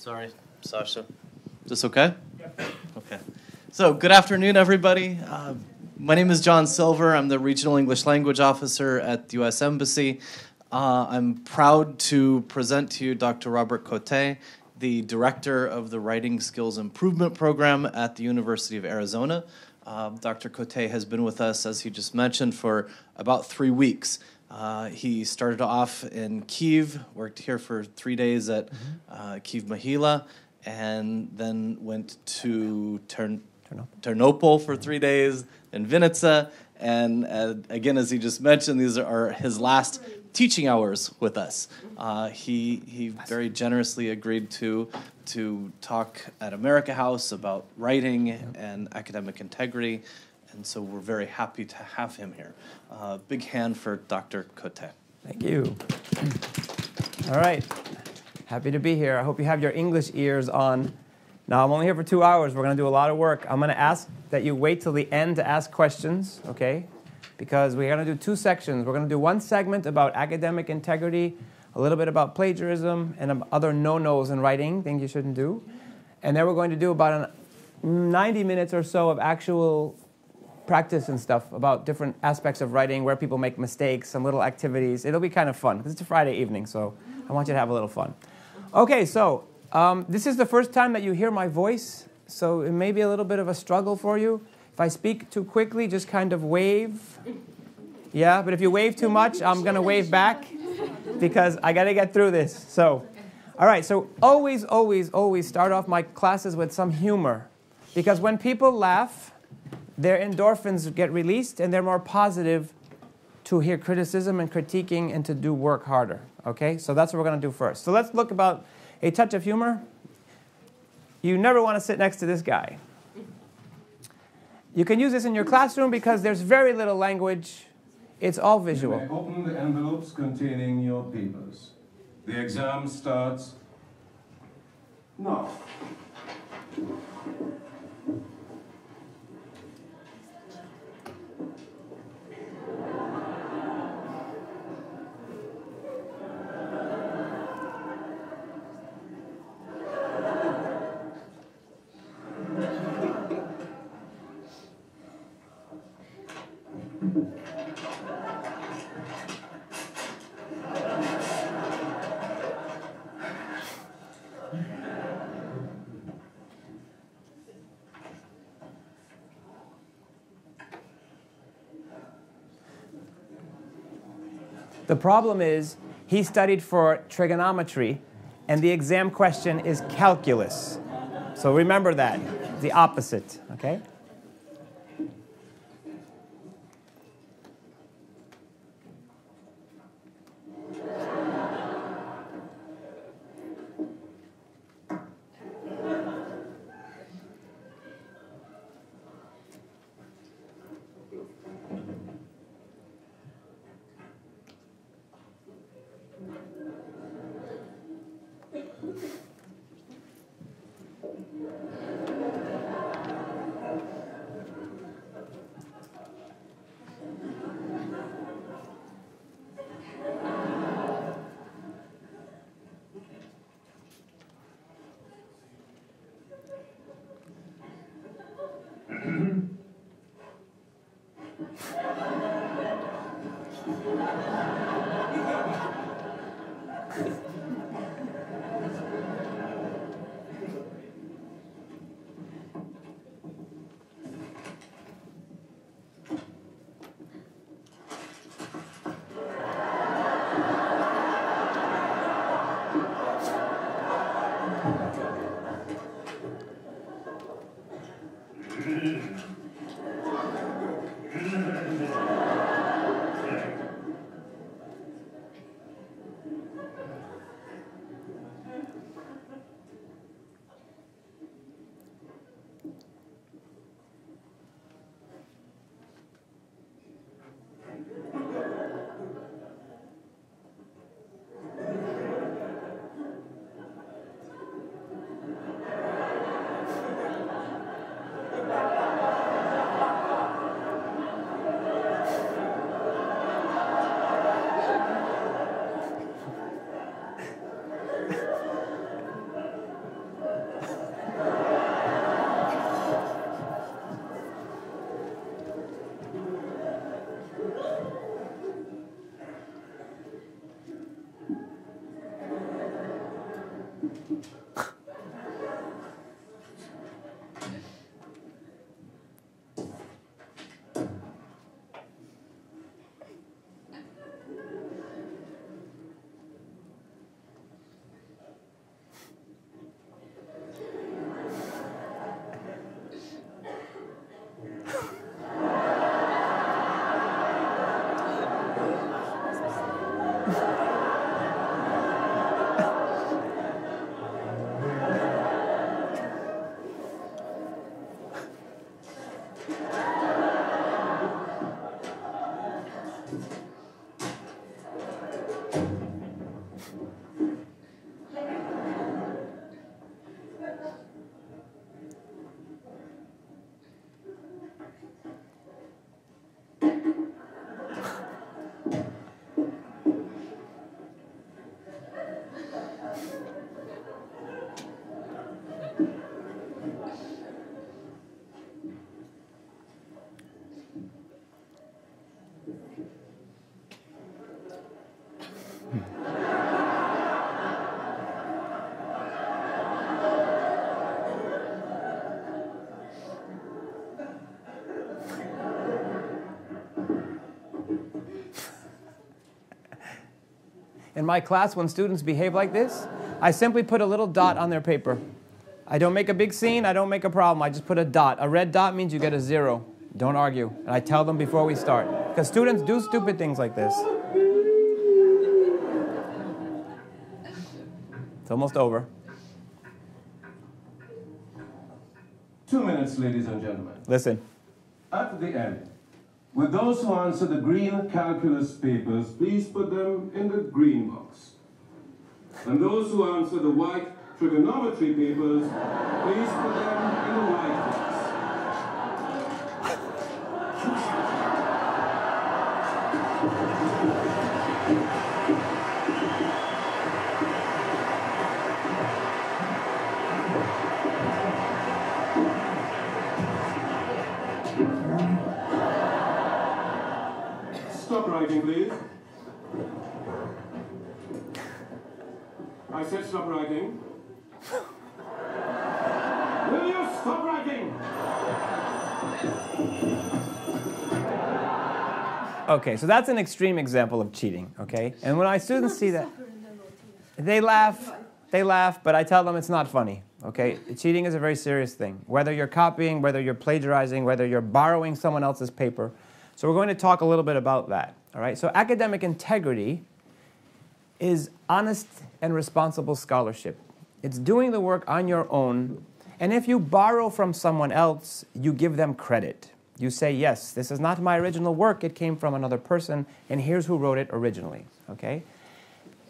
Sorry, Sasha. Is this okay? Yep. Okay. So, good afternoon, everybody. My name is John Silver. I'm the Regional English Language Officer at the U.S. Embassy. I'm proud to present to you Dr. Robert Cote, the Director of the Writing Skills Improvement Program at the University of Arizona. Dr. Cote has been with us, as he just mentioned, for about 3 weeks. He started off in Kyiv, worked here for 3 days at Kyiv Mahila, and then went to Ternopil for 3 days, in Vinica, and again, as he just mentioned, these are his last teaching hours with us. He very generously agreed to talk at America House about writing and academic integrity, and so we're very happy to have him here. Big hand for Dr. Cote. Thank you. All right. Happy to be here. I hope you have your English ears on. Now, I'm only here for 2 hours. We're going to do a lot of work. I'm going to ask that you wait till the end to ask questions, okay? Because we're going to do 2 sections. We're going to do 1 segment about academic integrity, a little bit about plagiarism, and other no-nos in writing, things you shouldn't do. And then we're going to do about 90 minutes or so of actual practice and stuff about different aspects of writing, where people make mistakes, some little activities. It'll be kind of fun. It's a Friday evening, so I want you to have a little fun. Okay, so this is the first time that you hear my voice, so it may be a little bit of a struggle for you. If I speak too quickly, just kind of wave. Yeah, but if you wave too much, I'm going to wave back because I got to get through this. So, all right, so always, always, always start off my classes with some humor, because when people laugh, their endorphins get released and they're more positive to hear criticism and critiquing and to do work harder. Okay, so that's what we're going to do first. So let's look about a touch of humor. You never want to sit next to this guy. You can use this in your classroom because there's very little language. It's all visual. You may open the envelopes containing your papers. The exam starts now. The problem is he studied for trigonometry, and the exam question is calculus. So remember that, the opposite, okay? in my class when students behave like this, I simply put a little dot on their paper. I don't make a big scene, I don't make a problem, I just put a dot. A red dot means you get a 0. Don't argue. And I tell them before we start. Because students do stupid things like this. It's almost over. 2 minutes, ladies and gentlemen. Listen. At the end, with those who answer the green calculus papers, please put them in the green box. And those who answer the white trigonometry papers, please put them in the white box. Stop writing, please. I said stop writing. Will you stop writing? Okay, so that's an extreme example of cheating, okay? And when my students see that, they laugh, but I tell them it's not funny, okay? Cheating is a very serious thing. Whether you're copying, whether you're plagiarizing, whether you're borrowing someone else's paper. So we're going to talk a little bit about that, all right? So academic integrity is honest and responsible scholarship. It's doing the work on your own, and if you borrow from someone else, you give them credit. You say, yes, this is not my original work, it came from another person, and here's who wrote it originally, okay?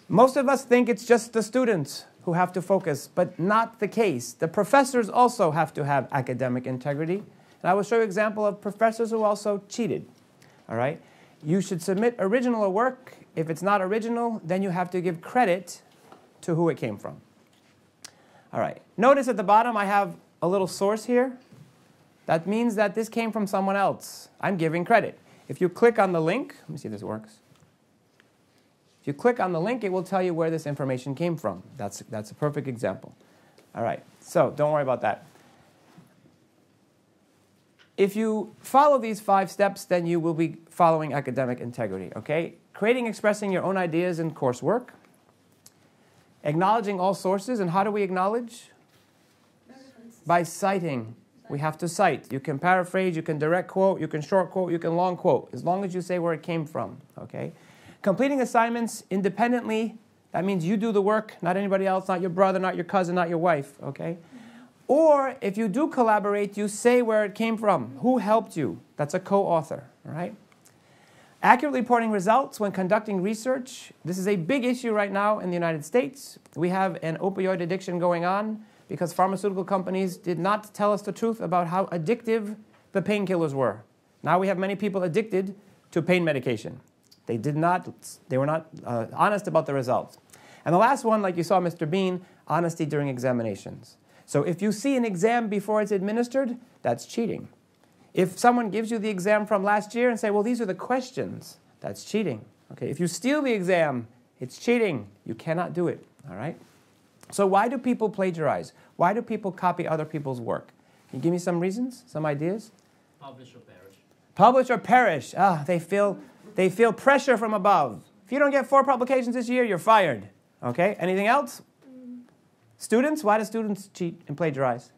Most of us think it's just the students who have to focus, but not the case. The professors also have to have academic integrity, and I will show you an example of professors who also cheated, all right? You should submit original work. If it's not original, then you have to give credit to who it came from. All right, notice at the bottom I have a little source here. That means that this came from someone else. I'm giving credit. If you click on the link, let me see if this works. If you click on the link, it will tell you where this information came from. That's a perfect example. All right, so don't worry about that. If you follow these 5 steps, then you will be following academic integrity, okay? Creating, expressing your own ideas in coursework. Acknowledging all sources, and how do we acknowledge? By citing. We have to cite. You can paraphrase, you can direct quote, you can short quote, you can long quote, as long as you say where it came from, okay? Completing assignments independently, that means you do the work, not anybody else, not your brother, not your cousin, not your wife, okay? Or if you do collaborate, you say where it came from, who helped you. That's a co-author, all right? Accurately reporting results when conducting research. This is a big issue right now in the United States. We have an opioid addiction going on because pharmaceutical companies did not tell us the truth about how addictive the painkillers were. Now we have many people addicted to pain medication. They were not honest about the results. And the last one, like you saw Mr. Bean, honesty during examinations. So if you see an exam before it's administered, that's cheating. If someone gives you the exam from last year and say, well, these are the questions, that's cheating. Okay, if you steal the exam, it's cheating. You cannot do it, all right? So why do people plagiarize? Why do people copy other people's work? Can you give me some reasons, some ideas? Publish or perish. Publish or perish. Ah, they feel pressure from above. If you don't get 4 publications this year, you're fired. Okay, anything else? Students, why do students cheat and plagiarize?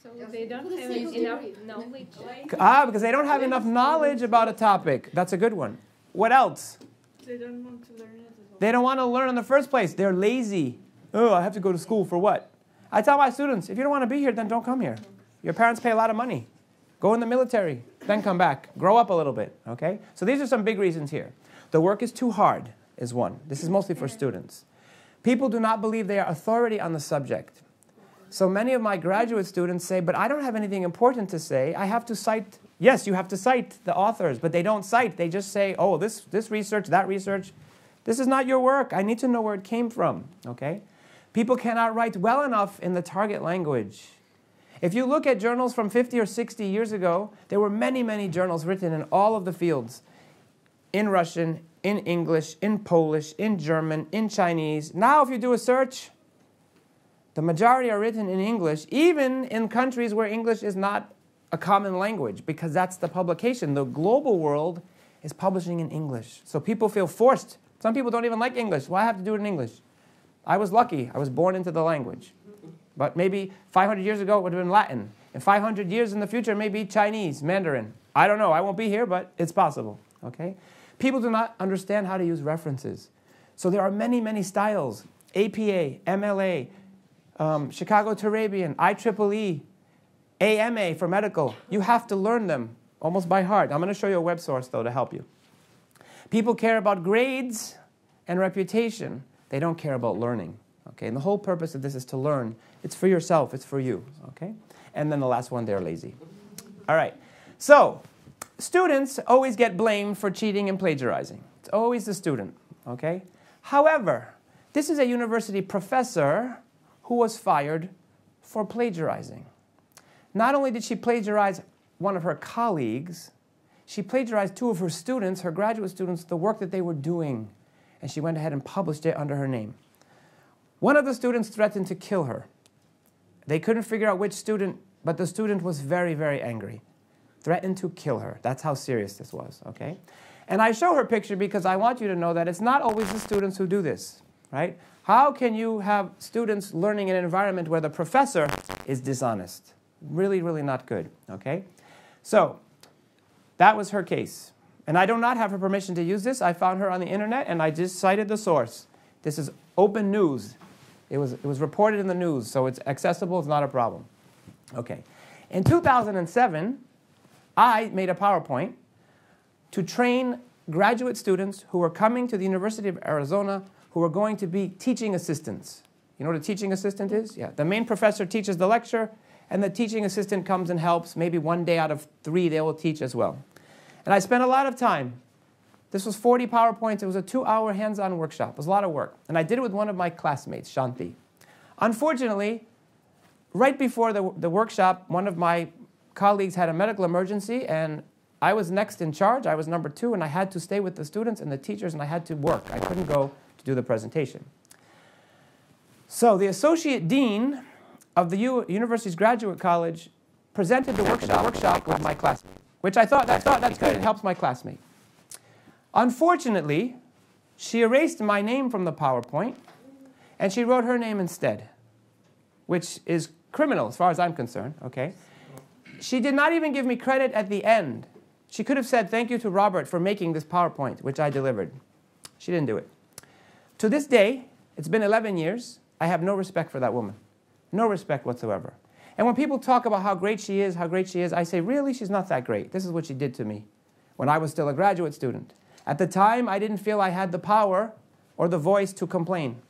So they don't have enough knowledge. Because they don't have enough knowledge about a topic. That's a good one. What else? They don't want to learn it as well. They don't want to learn in the first place. They're lazy. Oh, I have to go to school for what? I tell my students, if you don't want to be here, then don't come here. Your parents pay a lot of money. Go in the military, then come back. Grow up a little bit, okay? So these are some big reasons here. The work is too hard is one. This is mostly for students. People do not believe they are authority on the subject. So many of my graduate students say, but I don't have anything important to say. I have to cite. Yes, you have to cite the authors, but they don't cite. They just say, oh, this research, that research. This is not your work. I need to know where it came from, okay? People cannot write well enough in the target language. If you look at journals from 50 or 60 years ago, there were many, many journals written in all of the fields. In Russian, in English, in Polish, in German, in Chinese. Now if you do a search, the majority are written in English, even in countries where English is not a common language, because that's the publication. The global world is publishing in English. So people feel forced Some people don't even like English. Why have to do it in English? I was lucky. I was born into the language. But maybe 500 years ago it would have been Latin. And 500 years in the future, maybe Chinese, Mandarin. I don't know. I won't be here, but it's possible. Okay? People do not understand how to use references. So there are many, many styles. APA, MLA, Chicago Turabian, IEEE, AMA for medical. You have to learn them almost by heart. I'm going to show you a web source, though, to help you. People care about grades and reputation. They don't care about learning. Okay? And the whole purpose of this is to learn. It's for yourself. It's for you. Okay? And then the last one, they're lazy. All right. So students always get blamed for cheating and plagiarizing. It's always the student. Okay? However, this is a university professor who was fired for plagiarizing. Not only did she plagiarize one of her colleagues, she plagiarized two of her students, her graduate students, the work that they were doing. And she went ahead and published it under her name. One of the students threatened to kill her. They couldn't figure out which student, but the student was very, very angry. Threatened to kill her. That's how serious this was, okay? And I show her picture because I want you to know that it's not always the students who do this, right? How can you have students learning in an environment where the professor is dishonest? Really, really not good, okay? So that was her case. And I do not have her permission to use this. I found her on the internet, and I just cited the source. This is open news. It was reported in the news, so it's accessible. It's not a problem. Okay. In 2007, I made a PowerPoint to train graduate students who were coming to the University of Arizona who were going to be teaching assistants. You know what a teaching assistant is? Yeah. The main professor teaches the lecture, and the teaching assistant comes and helps. Maybe one day out of 3 they will teach as well. And I spent a lot of time. This was 40 PowerPoints. It was a 2-hour hands-on workshop. It was a lot of work. And I did it with one of my classmates, Shanti. Unfortunately, right before the workshop, one of my colleagues had a medical emergency, and I was next in charge. I was number 2, and I had to stay with the students and the teachers, and I had to work. I couldn't go to do the presentation. So the associate dean of the university's graduate college presented the workshop with my classmate, which I thought that's good. It helps my classmate. Unfortunately, she erased my name from the PowerPoint, and she wrote her name instead, which is criminal as far as I'm concerned, okay? She did not even give me credit at the end. She could have said thank you to Robert for making this PowerPoint, which I delivered. She didn't do it. To this day, it's been 11 years, I have no respect for that woman. No respect whatsoever. And when people talk about how great she is, I say, really, she's not that great. This is what she did to me when I was still a graduate student. At the time, I didn't feel I had the power or the voice to complain.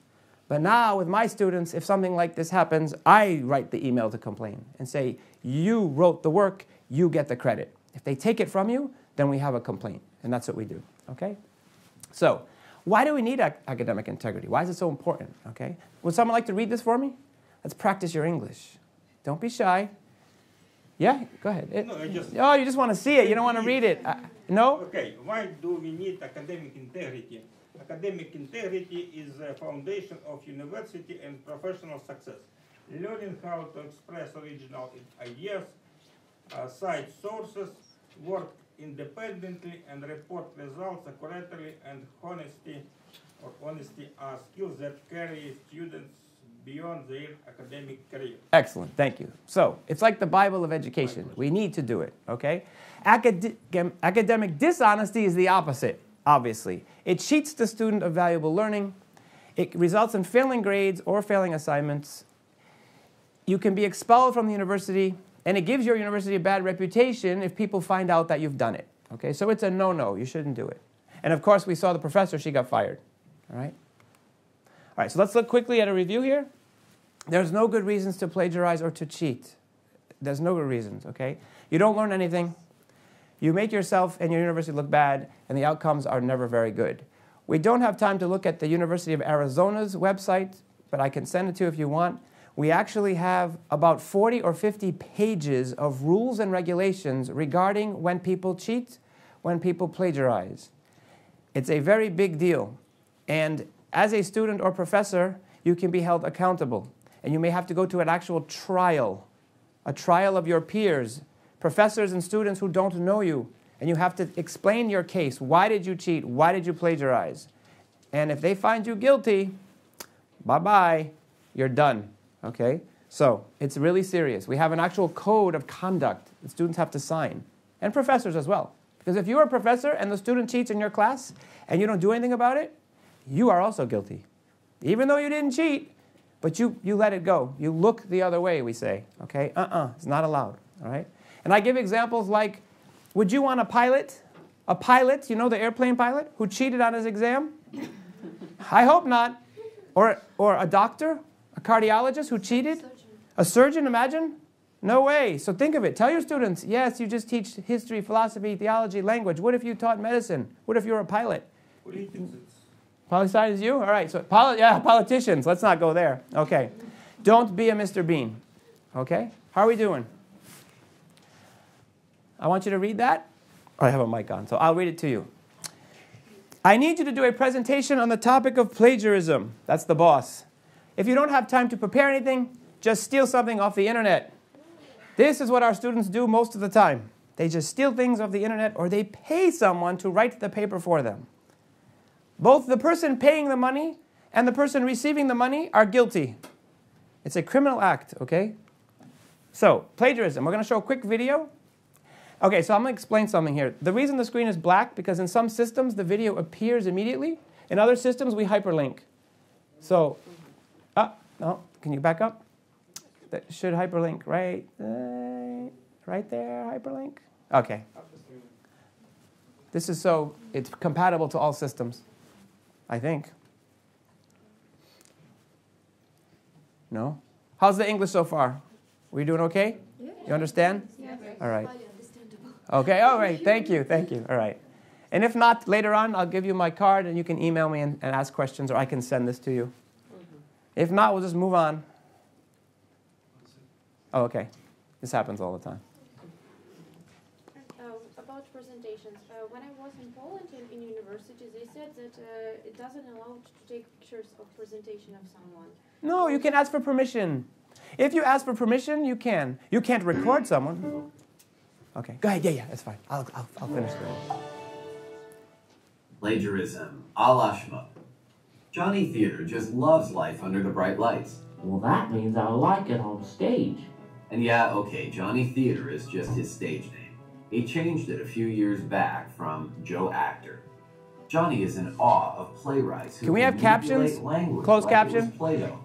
But now, with my students, if something like this happens, I write the email to complain and say, you wrote the work, you get the credit. If they take it from you, then we have a complaint. And that's what we do, okay? So, why do we need academic integrity? Why is it so important, okay? Would someone like to read this for me? Let's practice your English. Don't be shy. Yeah, go ahead. Oh, you just want to see it. You don't want to read it. No? Okay, why do we need academic integrity? Academic integrity is the foundation of university and professional success. Learning how to express original ideas, cite sources, work independently, and report results accurately and honesty are skills that carry students beyond their academic career. Excellent, thank you. So, it's like the Bible of education. We need to do it, okay? Academic dishonesty is the opposite, obviously. It cheats the student of valuable learning. It results in failing grades or failing assignments. You can be expelled from the university, and it gives your university a bad reputation if people find out that you've done it, okay? So it's a no-no. You shouldn't do it. And of course, we saw the professor. She got fired, all right? All right, so let's look quickly at a review here. There's no good reasons to plagiarize or to cheat. There's no good reasons, okay? You don't learn anything. You make yourself and your university look bad, and the outcomes are never very good. We don't have time to look at the University of Arizona's website, but I can send it to you if you want. We actually have about 40 or 50 pages of rules and regulations regarding when people cheat, when people plagiarize. It's a very big deal. And as a student or professor, you can be held accountable. And you may have to go to an actual trial, a trial of your peers, professors and students who don't know you. And you have to explain your case. Why did you cheat? Why did you plagiarize? And if they find you guilty, bye-bye, you're done, okay? So it's really serious. We have an actual code of conduct that students have to sign, and professors as well. Because if you're a professor and the student cheats in your class and you don't do anything about it, you are also guilty. Even though you didn't cheat, but you let it go. You look the other way, we say, okay? It's not allowed, all right? And I give examples like, would you want a pilot, you know, the airplane pilot, who cheated on his exam? I hope not. Or a doctor, a cardiologist who cheated? A surgeon, imagine? No way. So think of it. Tell your students, yes, you just teach history, philosophy, theology, language. What if you taught medicine? What if you were a pilot? Poli-sci is you? All right. So politicians. Let's not go there. Okay. Don't be a Mr. Bean. Okay? How are we doing? I want you to read that. Oh, I have a mic on, so I'll read it to you. I need you to do a presentation on the topic of plagiarism. That's the boss. If you don't have time to prepare anything, just steal something off the internet. This is what our students do most of the time. They just steal things off the internet, or they pay someone to write the paper for them. Both the person paying the money and the person receiving the money are guilty. It's a criminal act, okay? So, plagiarism. We're going to show a quick video. Okay, so I'm going to explain something here. The reason the screen is black, because in some systems the video appears immediately. In other systems we hyperlink. So, no, can you back up? That should hyperlink right there, hyperlink. Okay. This is so it's compatible to all systems, I think. No? How's the English so far? Were you doing okay? Yeah. You understand? Yeah. All right. Okay, all right. Thank you. All right. And if not, later on, I'll give you my card, and you can email me and ask questions, or I can send this to you. If not, we'll just move on. Oh, okay. This happens all the time. About presentations, when I was in Poland in university, they said that it doesn't allow to take pictures of presentation of someone. No, you can ask for permission. If you ask for permission, you can. You can't record someone. Okay, go ahead. Yeah, that's fine. I'll finish it. Plagiarism, a la schmuck. Johnny Theater just loves life under the bright lights. Well, that means I like it on stage. And yeah, okay, Johnny Theater is just his stage name. He changed it a few years back from Joe Actor. Johnny is in awe of playwrights who can we have captions? Closed caption? Plato.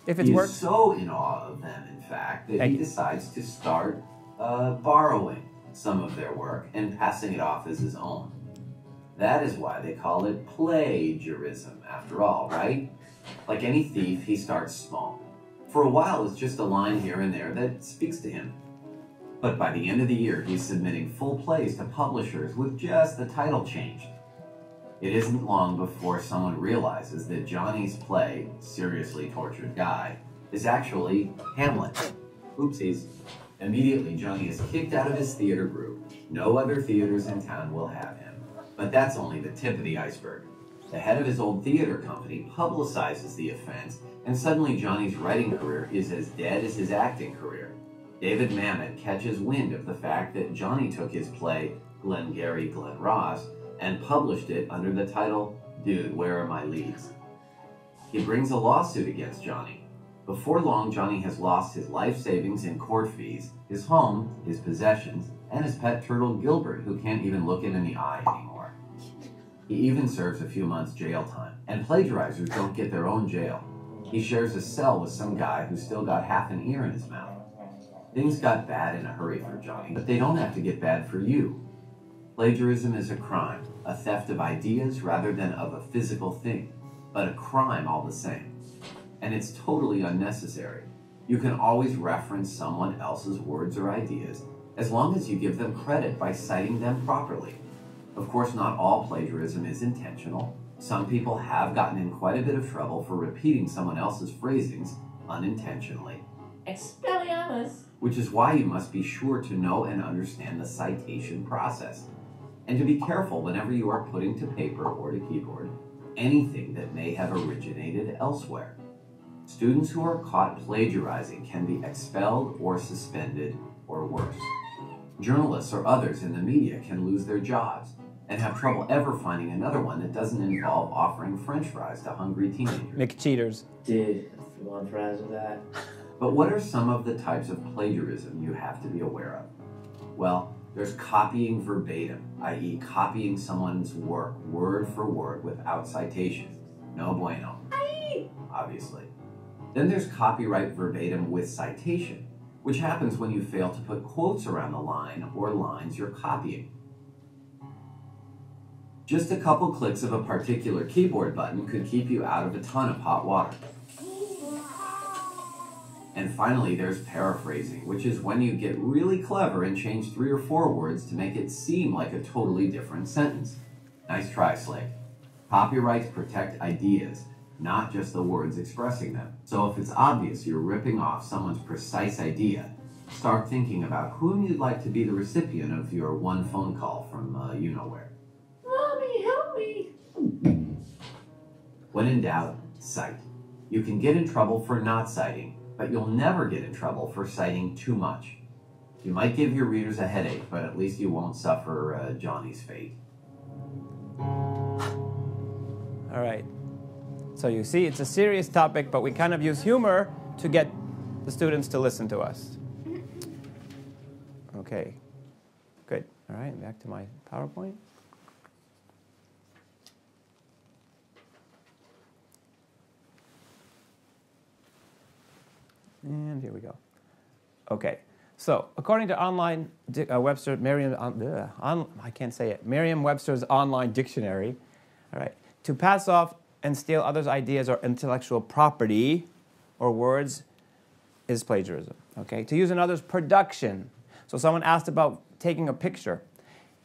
If it works. He is so in awe of them, in fact, that he decides to start borrowing some of their work and passing it off as his own. That is why they call it plagiarism, after all, right? Like any thief, he starts small. For a while, it's just a line here and there that speaks to him. But by the end of the year, he's submitting full plays to publishers with just the title changed. It isn't long before someone realizes that Johnny's play, Seriously Tortured Guy, is actually Hamlet. Oopsies. Immediately, Johnny is kicked out of his theater group. No other theaters in town will have him. But that's only the tip of the iceberg. The head of his old theater company publicizes the offense, and suddenly Johnny's writing career is as dead as his acting career. David Mamet catches wind of the fact that Johnny took his play, Glengarry Glen Ross, and published it under the title, Dude, Where Are My Leads? He brings a lawsuit against Johnny. Before long, Johnny has lost his life savings in court fees, his home, his possessions, and his pet turtle Gilbert, who can't even look him in the eye anymore. He even serves a few months jail time, and plagiarizers don't get their own jail. He shares a cell with some guy who's still got half an ear in his mouth. Things got bad in a hurry for Johnny, but they don't have to get bad for you. Plagiarism is a crime, a theft of ideas rather than of a physical thing, but a crime all the same. And it's totally unnecessary. You can always reference someone else's words or ideas, as long as you give them credit by citing them properly. Of course, not all plagiarism is intentional. Some people have gotten in quite a bit of trouble for repeating someone else's phrasings unintentionally. Expelliarmus! Which is why you must be sure to know and understand the citation process, and to be careful whenever you are putting to paper or to keyboard anything that may have originated elsewhere. Students who are caught plagiarizing can be expelled or suspended or worse. Journalists or others in the media can lose their jobs, and have trouble ever finding another one that doesn't involve offering French fries to hungry teenagers. McCheaters. Dude, you want fries with that? But what are some of the types of plagiarism you have to be aware of? Well, there's copying verbatim, i.e. copying someone's work word for word without citation. No bueno, obviously. Then there's copyright verbatim with citation, which happens when you fail to put quotes around the line or lines you're copying. Just a couple clicks of a particular keyboard button could keep you out of a ton of hot water. And finally, there's paraphrasing, which is when you get really clever and change 3 or 4 words to make it seem like a totally different sentence. Nice try, Slate. Copyrights protect ideas, not just the words expressing them. So if it's obvious you're ripping off someone's precise idea, start thinking about whom you'd like to be the recipient of your one phone call from you-know-where. Mommy, help me! When in doubt, cite. You can get in trouble for not citing, but you'll never get in trouble for citing too much. You might give your readers a headache, but at least you won't suffer Johnny's fate. All right. So you see, it's a serious topic, but we kind of use humor to get the students to listen to us. Okay. Good. All right, back to my PowerPoint. And here we go. Okay. So, according to online Webster, Merriam-Webster's online dictionary, all right, to pass off and steal others' ideas or intellectual property or words is plagiarism. Okay. To use another's production. So, someone asked about taking a picture.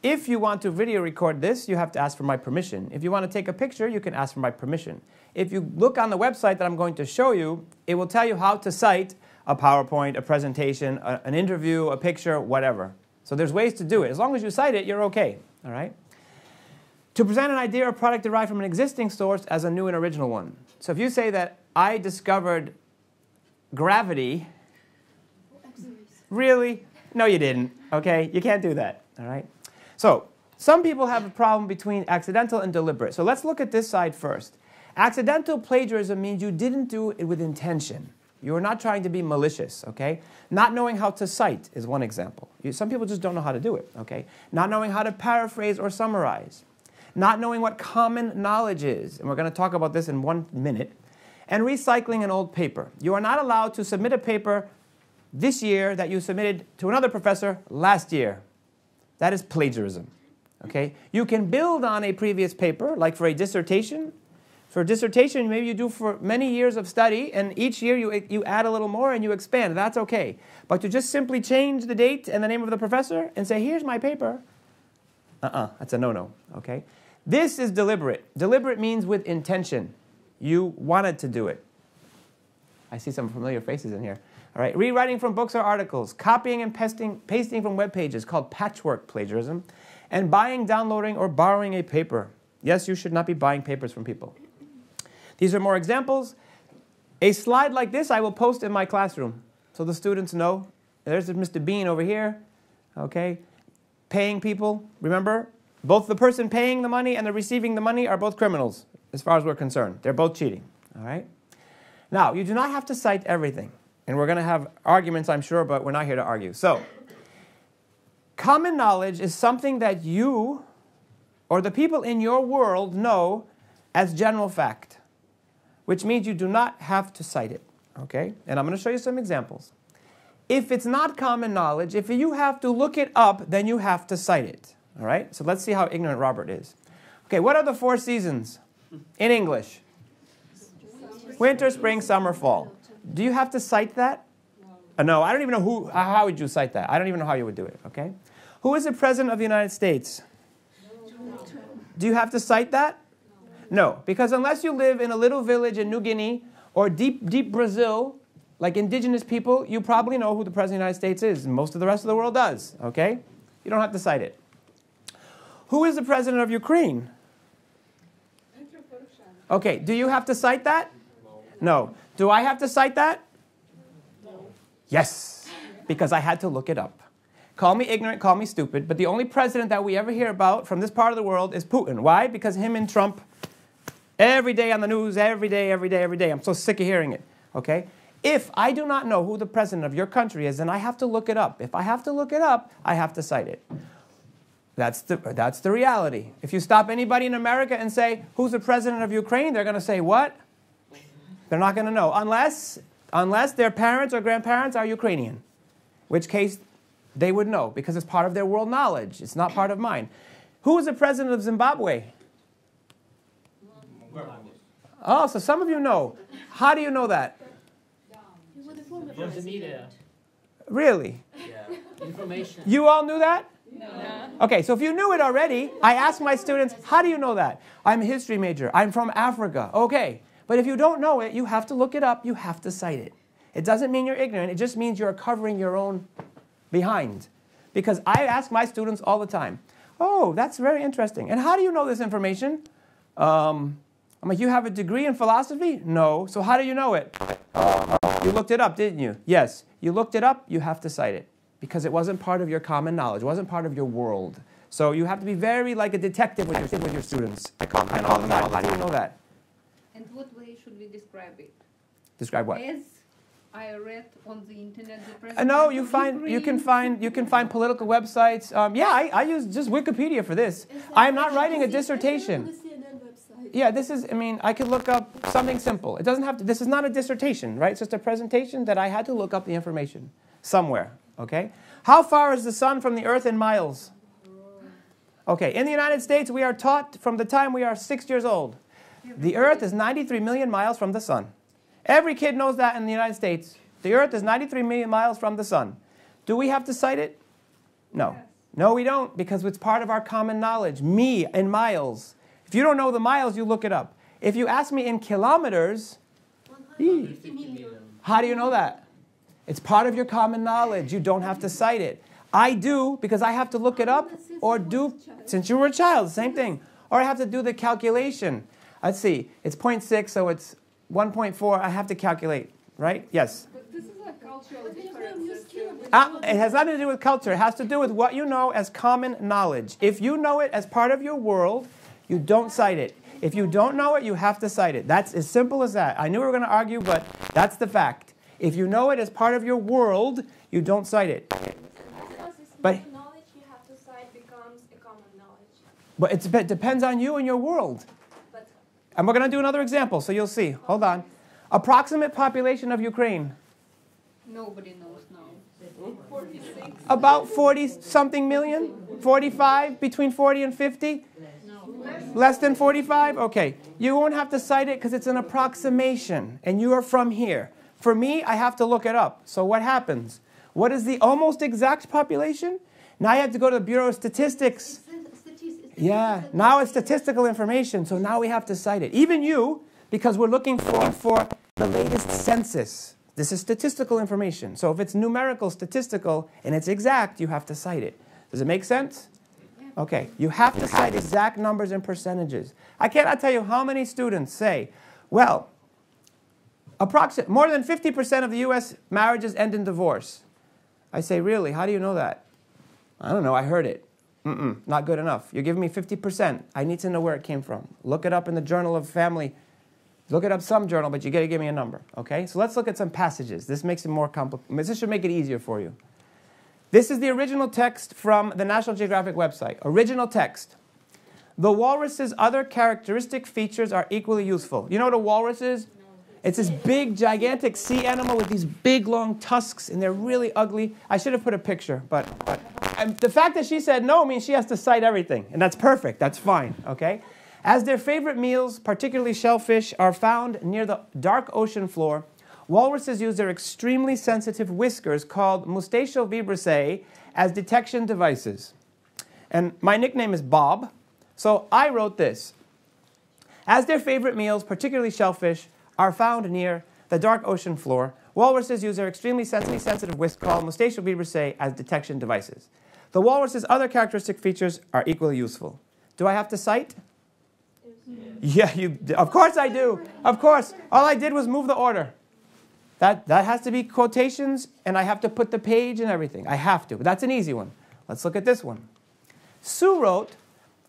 If you want to video record this, you have to ask for my permission. If you want to take a picture, you can ask for my permission. If you look on the website that I'm going to show you, it will tell you how to cite a PowerPoint, a presentation, an interview, a picture, whatever. So there's ways to do it. As long as you cite it, you're okay. All right? To present an idea or product derived from an existing source as a new and original one. So if you say that I discovered gravity, really? No, you didn't. Okay? You can't do that. All right? So some people have a problem between accidental and deliberate. So let's look at this side first. Accidental plagiarism means you didn't do it with intention. You are not trying to be malicious, okay? Not knowing how to cite is one example. Some people just don't know how to do it, okay? Not knowing how to paraphrase or summarize. Not knowing what common knowledge is, and we're going to talk about this in 1 minute. And recycling an old paper. You are not allowed to submit a paper this year that you submitted to another professor last year. That is plagiarism, okay? You can build on a previous paper, like for a dissertation. For a dissertation, maybe you do for many years of study, and each year you add a little more and you expand. That's okay. But to just simply change the date and the name of the professor and say, here's my paper, that's a no-no, okay? This is deliberate. Deliberate means with intention. You wanted to do it. I see some familiar faces in here. All right, rewriting from books or articles, copying and pasting from web pages, called patchwork plagiarism, and buying, downloading, or borrowing a paper. Yes, you should not be buying papers from people. These are more examples. A slide like this I will post in my classroom so the students know. There's Mr. Bean over here, okay? Paying people, remember? Both the person paying the money and the receiving the money are both criminals, as far as we're concerned. They're both cheating, all right? Now, you do not have to cite everything. And we're going to have arguments, I'm sure, but we're not here to argue. So, common knowledge is something that you or the people in your world know as general fact, which means you do not have to cite it, okay? And I'm going to show you some examples. If it's not common knowledge, if you have to look it up, then you have to cite it, all right? So let's see how ignorant Robert is. Okay, what are the 4 seasons in English? Winter, spring, summer, fall. Do you have to cite that? No, I don't even know how would you cite that? I don't even know how you would do it, okay? Who is the President of the United States? Do you have to cite that? No, because unless you live in a little village in New Guinea or deep, deep Brazil, like indigenous people, you probably know who the President of the United States is, and most of the rest of the world does, okay? You don't have to cite it. Who is the President of Ukraine? Okay, do you have to cite that? No. Do I have to cite that? No. Yes, because I had to look it up. Call me ignorant, call me stupid, but the only president that we ever hear about from this part of the world is Putin. Why? Because him and Trump, every day on the news, every day. I'm so sick of hearing it, okay? If I do not know who the president of your country is, then I have to look it up. If I have to look it up, I have to cite it. That's the reality. If you stop anybody in America and say, who's the president of Ukraine? They're going to say, what? They're not going to know. Unless their parents or grandparents are Ukrainian, in which case they would know because it's part of their world knowledge. It's not part of mine. Who is the president of Zimbabwe? Oh, so some of you know. How do you know that? Really? Yeah. Information. You all knew that? No. Okay, so if you knew it already, I ask my students, how do you know that? I'm a history major. I'm from Africa. Okay. But if you don't know it, you have to look it up. You have to cite it. It doesn't mean you're ignorant. It just means you're covering your own behind. Because I ask my students all the time, oh, that's very interesting. And how do you know this information? I'm like, you have a degree in philosophy? No. So how do you know it? You looked it up, didn't you? Yes. You looked it up, you have to cite it. Because it wasn't part of your common knowledge. It wasn't part of your world. So you have to be very like a detective with your students. I call them all the time. How do you know that? And what way should we describe it? Describe what? As I read on the internet the president. No, you can find political websites. I use just Wikipedia for this. I'm not writing a dissertation. Yeah, this is, I could look up something simple. It doesn't have to, this is not a dissertation, right? It's just a presentation that I had to look up the information somewhere, okay? How far is the sun from the earth in miles? Okay, in the United States, we are taught from the time we are 6 years old. The earth is 93 million miles from the sun. Every kid knows that in the United States. The earth is 93 million miles from the sun. Do we have to cite it? No. No, we don't, because it's part of our common knowledge. Me in miles. If you don't know the miles, you look it up. If you ask me in kilometers, how do you know that? It's part of your common knowledge. You don't have to cite it. I do, because I have to look it up, or do, since you were a child, same thing. Or I have to do the calculation. Let's see, it's 0.6, so it's 1.4. I have to calculate, right? Yes? But this is a cultural difference. It has nothing to do with culture. It has to do with what you know as common knowledge. If you know it as part of your world, you don't cite it. If you don't know it, you have to cite it. That's as simple as that. I knew we were going to argue, but that's the fact. If you know it as part of your world, you don't cite it. But knowledge you have to cite becomes a common knowledge. But it depends on you and your world. And we're going to do another example, so you'll see. Hold on. Approximate population of Ukraine. Nobody knows now. 46. About 40-something million? 45? Between 40 and 50? Less than 45? Okay. You won't have to cite it because it's an approximation, and you are from here. For me, I have to look it up. So what happens? What is the almost exact population? Now I have to go to the Bureau of Statistics. Yeah, now it's statistical information, so now we have to cite it. Even you, because we're looking for the latest census. This is statistical information. So if it's numerical, statistical, and it's exact, you have to cite it. Does it make sense? Okay, you have to cite exact numbers and percentages. I cannot tell you how many students say, well, more than 50% of the U.S. marriages end in divorce. I say, really? How do you know that? I don't know, I heard it. Not good enough. You're giving me 50%. I need to know where it came from. Look it up in the Journal of Family. Look it up some journal, but you got to give me a number. Okay? So let's look at some passages. This makes it more complicated. This should make it easier for you. This is the original text from the National Geographic website. Original text. The walrus's other characteristic features are equally useful. You know what a walrus is? It's this big, gigantic sea animal with these big, long tusks, and they're really ugly. I should have put a picture, but and the fact that she said no means she has to cite everything, and that's perfect. That's fine, okay? As their favorite meals, particularly shellfish, are found near the dark ocean floor, walruses use their extremely sensitive whiskers called moustachial vibrissae as detection devices. And my nickname is Bob, so I wrote this. As their favorite meals, particularly shellfish, are found near the dark ocean floor, walruses use their extremely sensitive whiskers called moustachial vibrissae as detection devices. The walrus's other characteristic features are equally useful. Do I have to cite? Yeah, of course I do. Of course. All I did was move the order. That has to be quotations, and I have to put the page and everything. I have to. That's an easy one. Let's look at this one. Sue wrote,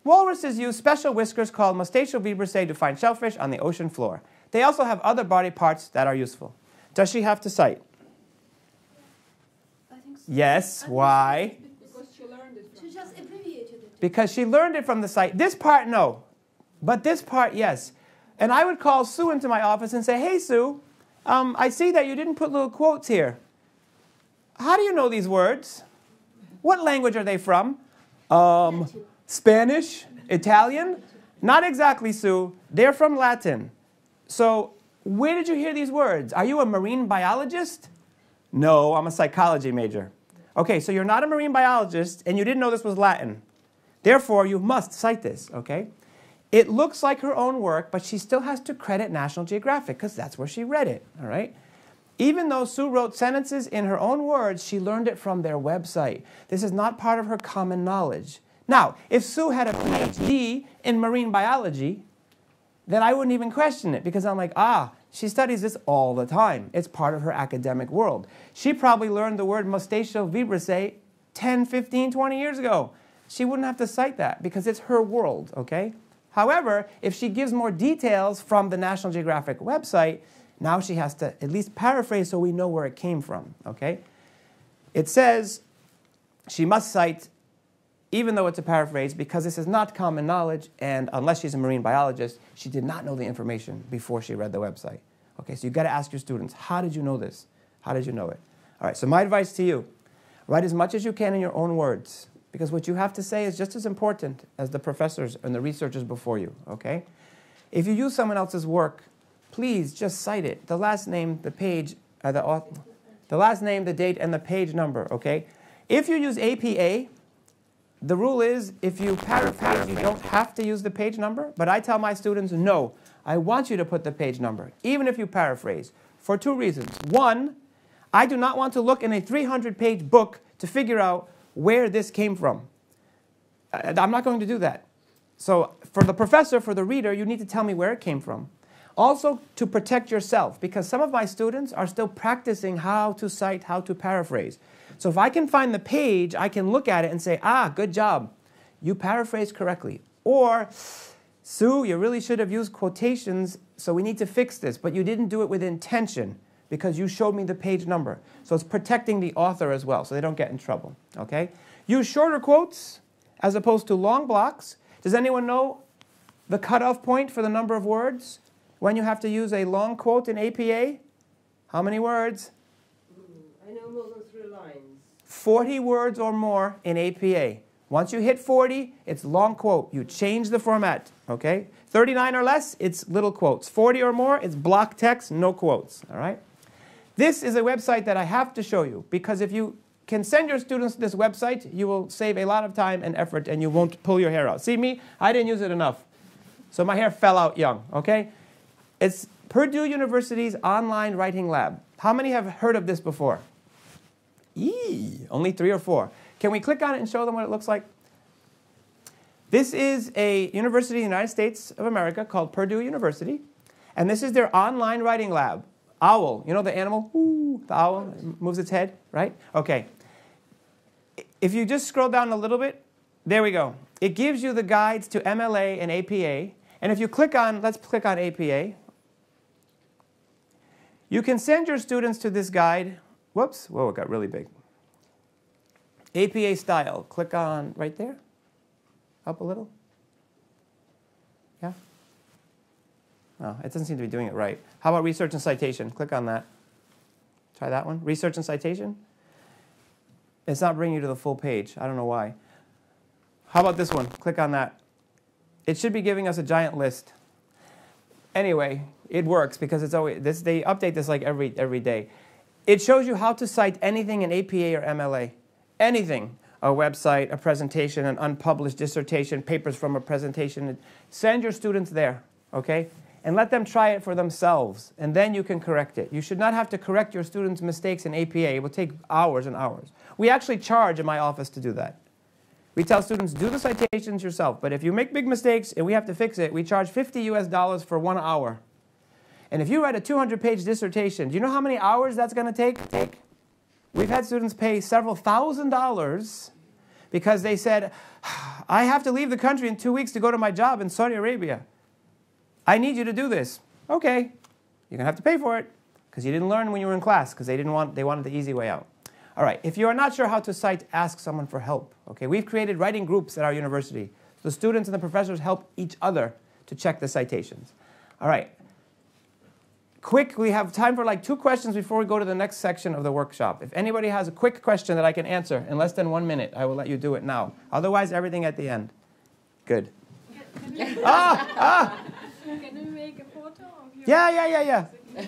walruses use special whiskers called mustachio vibrissae to find shellfish on the ocean floor. They also have other body parts that are useful. Does she have to cite? I think so. Yes. Why? Because she learned it from She just abbreviated it. Because she learned it from the Cite. This part, no. But this part, yes. And I would call Sue into my office and say, hey, Sue, I see that you didn't put little quotes here. How do you know these words? What language are they from? Spanish? Italian? Not exactly, Sue. They're from Latin. So where did you hear these words? Are you a marine biologist? No, I'm a psychology major. Okay, so you're not a marine biologist, and you didn't know this was Latin. Therefore, you must cite this, okay? It looks like her own work, but she still has to credit National Geographic, because that's where she read it, all right? Even though Sue wrote sentences in her own words, she learned it from their website. This is not part of her common knowledge. Now, if Sue had a PhD in marine biology, then I wouldn't even question it, because I'm like, she studies this all the time. It's part of her academic world. She probably learned the word mustachio vibrissae 10, 15, 20 years ago. She wouldn't have to cite that, because it's her world, okay? However, if she gives more details from the National Geographic website, now she has to at least paraphrase so we know where it came from, okay? It says she must cite, even though it's a paraphrase, because this is not common knowledge, and unless she's a marine biologist, she did not know the information before she read the website. Okay, so you've got to ask your students, how did you know this? How did you know it? All right, so my advice to you, write as much as you can in your own words, because what you have to say is just as important as the professors and the researchers before you, okay? If you use someone else's work, please just cite it. The last name, the page, the last name, the date, and the page number, okay? If you use APA, the rule is if you paraphrase, you don't have to use the page number, but I tell my students, no, I want you to put the page number, even if you paraphrase, for two reasons. One, I do not want to look in a 300-page book to figure out where this came from. I'm not going to do that. So for the professor, for the reader, you need to tell me where it came from. Also, to protect yourself, because some of my students are still practicing how to cite, how to paraphrase. So if I can find the page, I can look at it and say, good job. You paraphrased correctly. Or, Sue, you really should have used quotations, so we need to fix this. But you didn't do it with intention because you showed me the page number. So it's protecting the author as well, so they don't get in trouble. Okay? Use shorter quotes as opposed to long blocks. Does anyone know the cutoff point for the number of words when you have to use a long quote in APA? How many words? I know more than 3 lines. 40 words or more in APA. Once you hit 40, it's long quote. You change the format, okay? 39 or less, it's little quotes. 40 or more, it's block text, no quotes, all right? This is a website that I have to show you, because if you can send your students to this website, you will save a lot of time and effort, and you won't pull your hair out. See me? I didn't use it enough. So my hair fell out young, okay? It's Purdue University's online writing lab. How many have heard of this before? Only 3 or 4. Can we click on it and show them what it looks like? This is a university in the United States of America called Purdue University. And this is their online writing lab. Owl, you know the animal? Ooh, the owl moves its head, right? Okay. If you just scroll down a little bit, there we go. It gives you the guides to MLA and APA. And if you click on, let's click on APA. You can send your students to this guide. Whoops, whoa, it got really big. APA style, click on right there. Up a little. Yeah? Oh, it doesn't seem to be doing it right. How about research and citation? Click on that. Try that one. Research and citation. It's not bringing you to the full page. I don't know why. How about this one? Click on that. It should be giving us a giant list. Anyway, it works because it's always this. They update this like every day. It shows you how to cite anything in APA or MLA. Anything. A website, a presentation, an unpublished dissertation, papers from a presentation. Send your students there, okay? And let them try it for themselves, and then you can correct it. You should not have to correct your students' mistakes in APA. It will take hours and hours. We actually charge in my office to do that. We tell students, do the citations yourself, but if you make big mistakes and we have to fix it, we charge $50 US for 1 hour. And if you write a 200-page dissertation, do you know how many hours that's going to take? We've had students pay several $1,000s because they said, I have to leave the country in 2 weeks to go to my job in Saudi Arabia. I need you to do this. Okay, you're going to have to pay for it because you didn't learn when you were in class because they wanted the easy way out. All right, if you are not sure how to cite, ask someone for help. Okay, we've created writing groups at our university. The students and the professors help each other to check the citations. All right. Quick, we have time for like 2 questions before we go to the next section of the workshop. If anybody has a quick question that I can answer in less than 1 minute, I will let you do it now. Otherwise, everything at the end. Good. Can we make a photo of you? Yeah.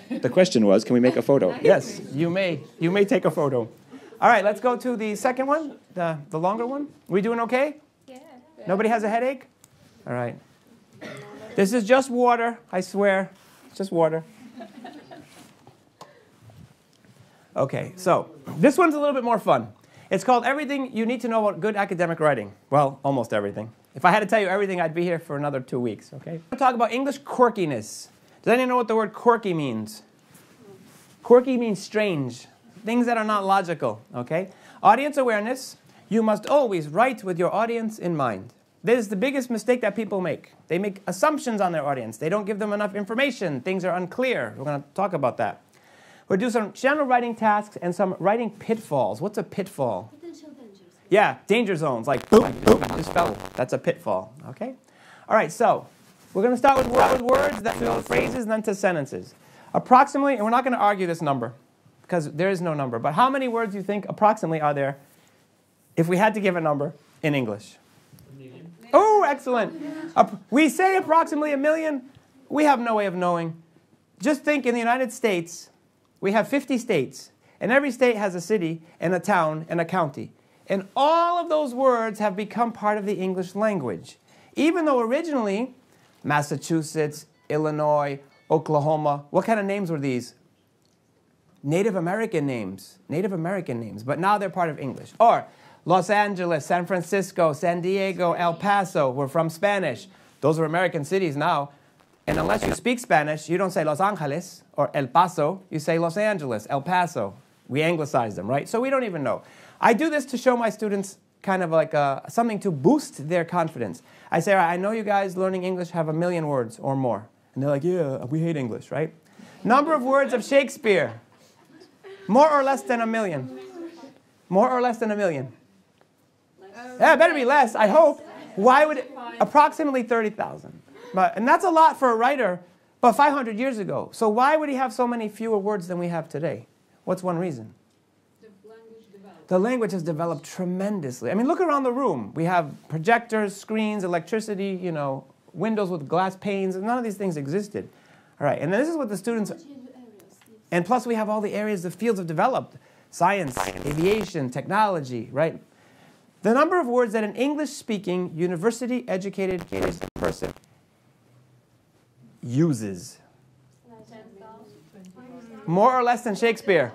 The question was, can we make a photo? Yes, you may. You may take a photo. All right, let's go to the second one, the longer one. We doing okay? Yeah. Nobody has a headache? All right. This is just water, I swear. It's just water. Okay, so this one's a little bit more fun. It's called Everything You Need to Know About Good Academic Writing. Well, almost everything. If I had to tell you everything, I'd be here for another 2 weeks, okay? We'll talk about English quirkiness. Does anyone know what the word quirky means? Quirky means strange, things that are not logical, okay? Audience awareness. You must always write with your audience in mind. This is the biggest mistake that people make. They make assumptions on their audience. They don't give them enough information. Things are unclear. We're going to talk about that. We'll do some general writing tasks and some writing pitfalls. What's a pitfall? Potential dangers. Yeah, danger zones, like boom, boom, just fell. That's a pitfall, okay? All right, so we're going to start with words, then to phrases, and then to sentences. Approximately, and we're not going to argue this number, because there is no number, but how many words do you think approximately are there if we had to give a number in English? Oh, excellent. We say approximately 1 million. We have no way of knowing. Just think in the United States, we have 50 states, and every state has a city and a town and a county. And all of those words have become part of the English language. Even though originally, Massachusetts, Illinois, Oklahoma, what kind of names were these? Native American names. Native American names, but now they're part of English. Or Los Angeles, San Francisco, San Diego, El Paso were from Spanish. Those are American cities now. And unless you speak Spanish, you don't say Los Angeles or El Paso. You say Los Angeles, El Paso. We anglicize them, right? So we don't even know. I do this to show my students kind of like something to boost their confidence. I say, all right, I know you guys learning English have 1 million words or more. And they're like, yeah, we hate English, right? Number of words of Shakespeare. More or less than 1 million. More or less than 1 million. Yeah, better be less, I hope. Why would it? Approximately 30,000. And that's a lot for a writer, but 500 years ago. So why would he have so many fewer words than we have today? What's one reason? The language has developed tremendously. I mean, look around the room. We have projectors, screens, electricity, you know, windows with glass panes. None of these things existed. All right, and this is what the students... And plus we have all the areas the fields have developed. Science, aviation, technology, right? The number of words that an English-speaking, university-educated person uses. More or less than Shakespeare?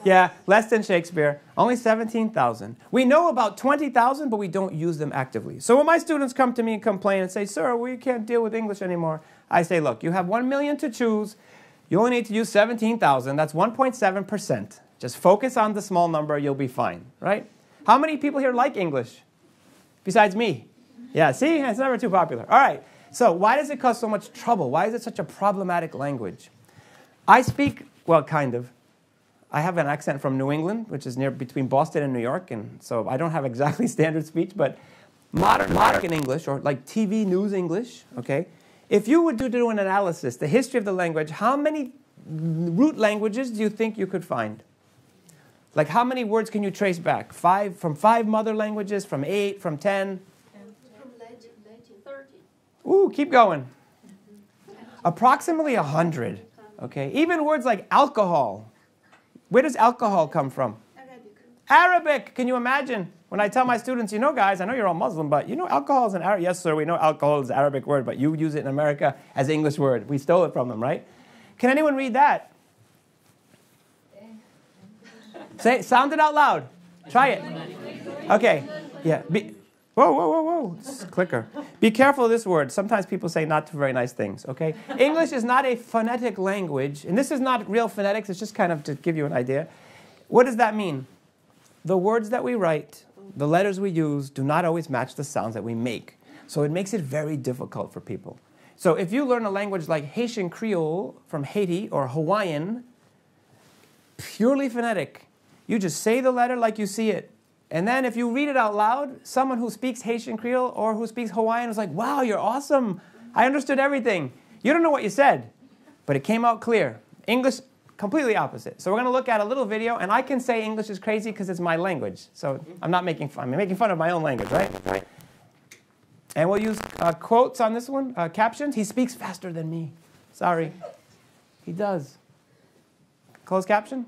Yeah, less than Shakespeare. Only 17,000. We know about 20,000, but we don't use them actively. So when my students come to me and complain and say, sir, we can't deal with English anymore, I say, look, you have 1 million to choose. You only need to use 17,000. That's 1.7%. Just focus on the small number. You'll be fine, right? How many people here like English? Besides me? Yeah, see? It's never too popular. All right. So why does it cause so much trouble? Why is it such a problematic language? I speak, well, kind of. I have an accent from New England, which is near between Boston and New York, and so I don't have exactly standard speech, but modern English, or like TV news English, okay? If you would do an analysis, the history of the language, how many root languages do you think you could find? Like how many words can you trace back? 5, from 5 mother languages, from 8, from 10? From Latin, 30. Ooh, keep going. Approximately 100, okay? Even words like alcohol. Where does alcohol come from? Arabic. Can you imagine? When I tell my students, you know, guys, I know you're all Muslim, but you know alcohol is an Arabic. Yes, sir, we know alcohol is an Arabic word, but you use it in America as an English word. We stole it from them, right? Can anyone read that? Say, sound it out loud. Try it. Okay. Yeah. Whoa, whoa, whoa, whoa. It's a clicker. Be careful of this word. Sometimes people say not very nice things, okay? English is not a phonetic language, and this is not real phonetics. It's just kind of to give you an idea. What does that mean? The words that we write, the letters we use, do not always match the sounds that we make. So it makes it very difficult for people. So if you learn a language like Haitian Creole from Haiti or Hawaiian, purely phonetic, you just say the letter like you see it. And then if you read it out loud, someone who speaks Haitian Creole or who speaks Hawaiian is like, wow, you're awesome. I understood everything. You don't know what you said, but it came out clear. English, completely opposite. So we're going to look at a little video, and I can say English is crazy because it's my language. So I'm not making fun. I'm making fun of my own language, right? And we'll use quotes on this one, captions. He speaks faster than me. Sorry. He does. Closed caption.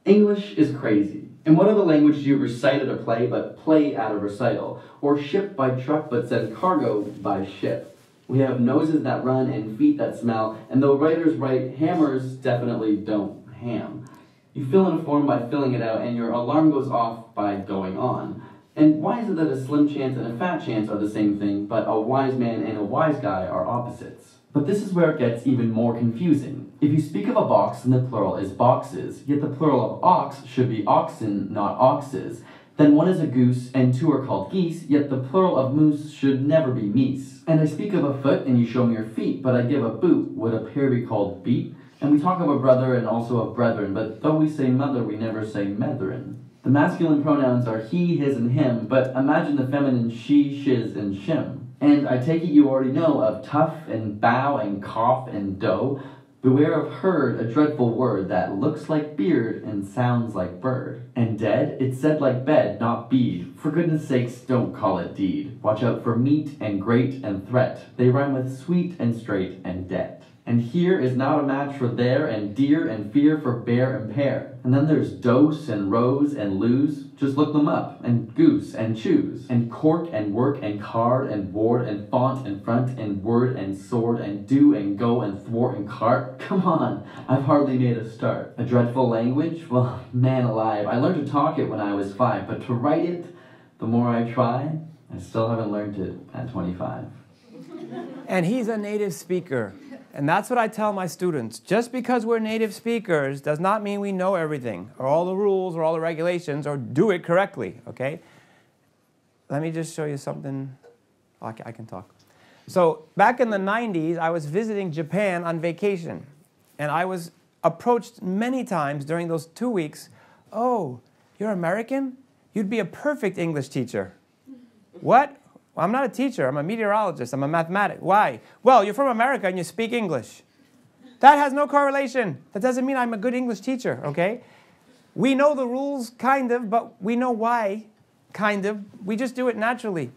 English is crazy. In what other language do you recite at a play but play at a recital? Or ship by truck but send cargo by ship? We have noses that run and feet that smell, and though writers write, hammers definitely don't ham. You fill in a form by filling it out, and your alarm goes off by going on. And why is it that a slim chance and a fat chance are the same thing, but a wise man and a wise guy are opposites? But this is where it gets even more confusing. If you speak of a box, then the plural is boxes, yet the plural of ox should be oxen, not oxes. Then one is a goose, and two are called geese, yet the plural of moose should never be meese. And I speak of a foot, and you show me your feet, but I give a boot. Would a pair be called beat? And we talk of a brother and also of brethren, but though we say mother, we never say methrin. The masculine pronouns are he, his, and him, but imagine the feminine she, shiz, and shim. And I take it you already know of tough and bow and cough and dough. Beware of herd, a dreadful word that looks like beard and sounds like bird. And dead, it's said like bed, not bead. For goodness sakes, don't call it deed. Watch out for meat and great and threat. They rhyme with sweet and straight and debt. And here is not a match for there, and dear and fear for bear and pear. And then there's dose and rose and lose. Just look them up, and goose and choose. And cork and work and card and ward and font and front and word and sword and do and go and thwart and cart. Come on, I've hardly made a start. A dreadful language? Well, man alive, I learned to talk it when I was 5, but to write it, the more I try, I still haven't learned it at 25. And he's a native speaker. And that's what I tell my students. Just because we're native speakers does not mean we know everything, or all the rules, or all the regulations, or do it correctly, okay? Let me just show you something. I can talk. So back in the 90s, I was visiting Japan on vacation. And I was approached many times during those 2 weeks. Oh, you're American? You'd be a perfect English teacher. What? Well, I'm not a teacher. I'm a meteorologist. I'm a mathematician. Why? Well, you're from America and you speak English. That has no correlation. That doesn't mean I'm a good English teacher, okay? We know the rules, kind of, but we know why, kind of. We just do it naturally.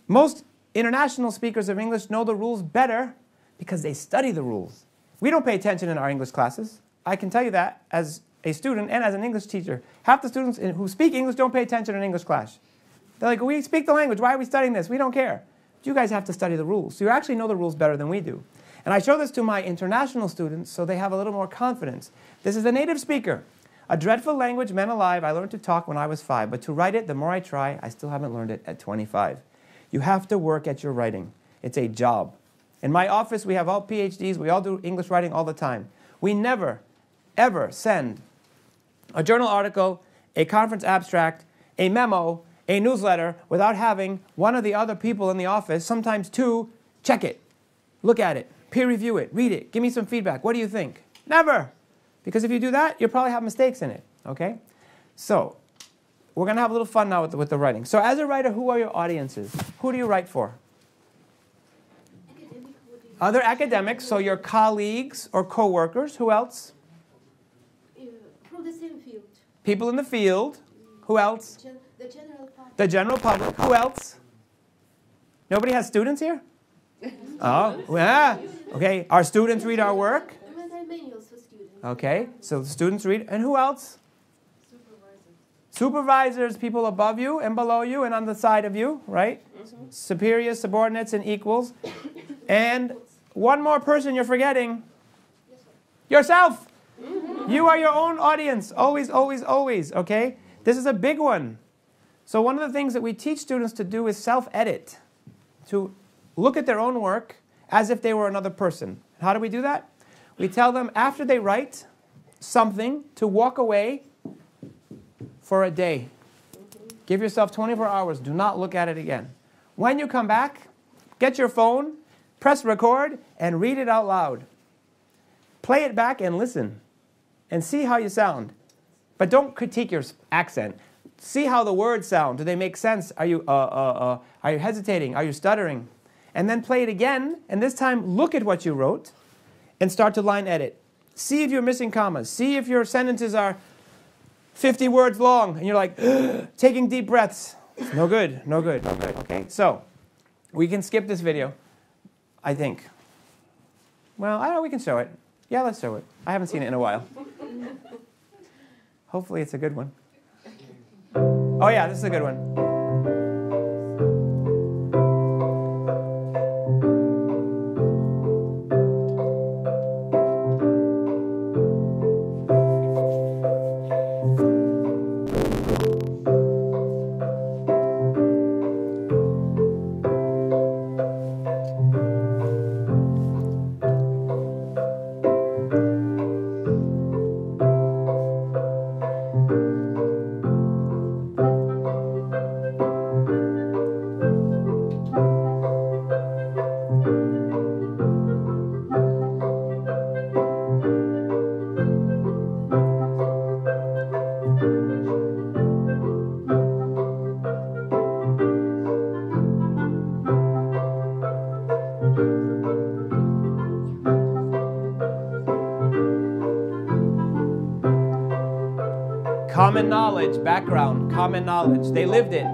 Most international speakers of English know the rules better because they study the rules. We don't pay attention in our English classes. I can tell you that as a student and as an English teacher. Half the students who speak English don't pay attention in English class. They're like, we speak the language. Why are we studying this? We don't care. But you guys have to study the rules. So you actually know the rules better than we do. And I show this to my international students so they have a little more confidence. This is a native speaker. A dreadful language, men alive. I learned to talk when I was 5. But to write it, the more I try, I still haven't learned it at 25. You have to work at your writing. It's a job. In my office, we have all PhDs. We all do English writing all the time. We never, ever send a journal article, a conference abstract, a memo, a newsletter without having one of the other people in the office, sometimes 2, check it, look at it, peer review it, read it, give me some feedback. What do you think? Never. Because if you do that, you'll probably have mistakes in it, okay? So we're going to have a little fun now with the writing. So as a writer, who are your audiences? Who do you write for? Other academics, so your colleagues or co-workers. Who else? From the same field. People in the field. Who else? The general public. The general public. Who else? Nobody has students here? Oh, yeah. Okay, our students read our work. Manuals for students. Okay, so the students read. And who else? Supervisors, people above you and below you and on the side of you, right? Superiors, subordinates, and equals. And one more person you're forgetting. Yourself. You are your own audience. Always, always, always, okay? This is a big one. So one of the things that we teach students to do is self-edit, to look at their own work as if they were another person. How do we do that? We tell them after they write something to walk away for a day. Give yourself 24 hours. Do not look at it again. When you come back, get your phone, press record, and read it out loud. Play it back and listen, and see how you sound. But don't critique your accent. See how the words sound. Do they make sense? Are you hesitating? Are you stuttering? And then play it again, and this time look at what you wrote, and start to line edit. See if you're missing commas. See if your sentences are 50 words long, and you're like, taking deep breaths. No good, no good, no good. Okay, so we can skip this video, I think. Well, I don't know, we can show it. Yeah, let's show it. I haven't seen it in a while. Hopefully it's a good one. Oh yeah, this is a good one. Common knowledge, background, common knowledge. They lived it.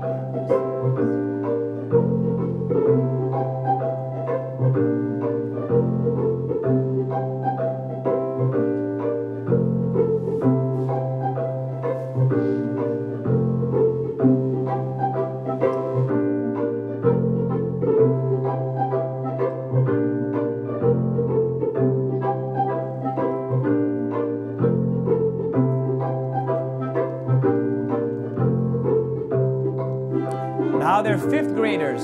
Now they're fifth graders.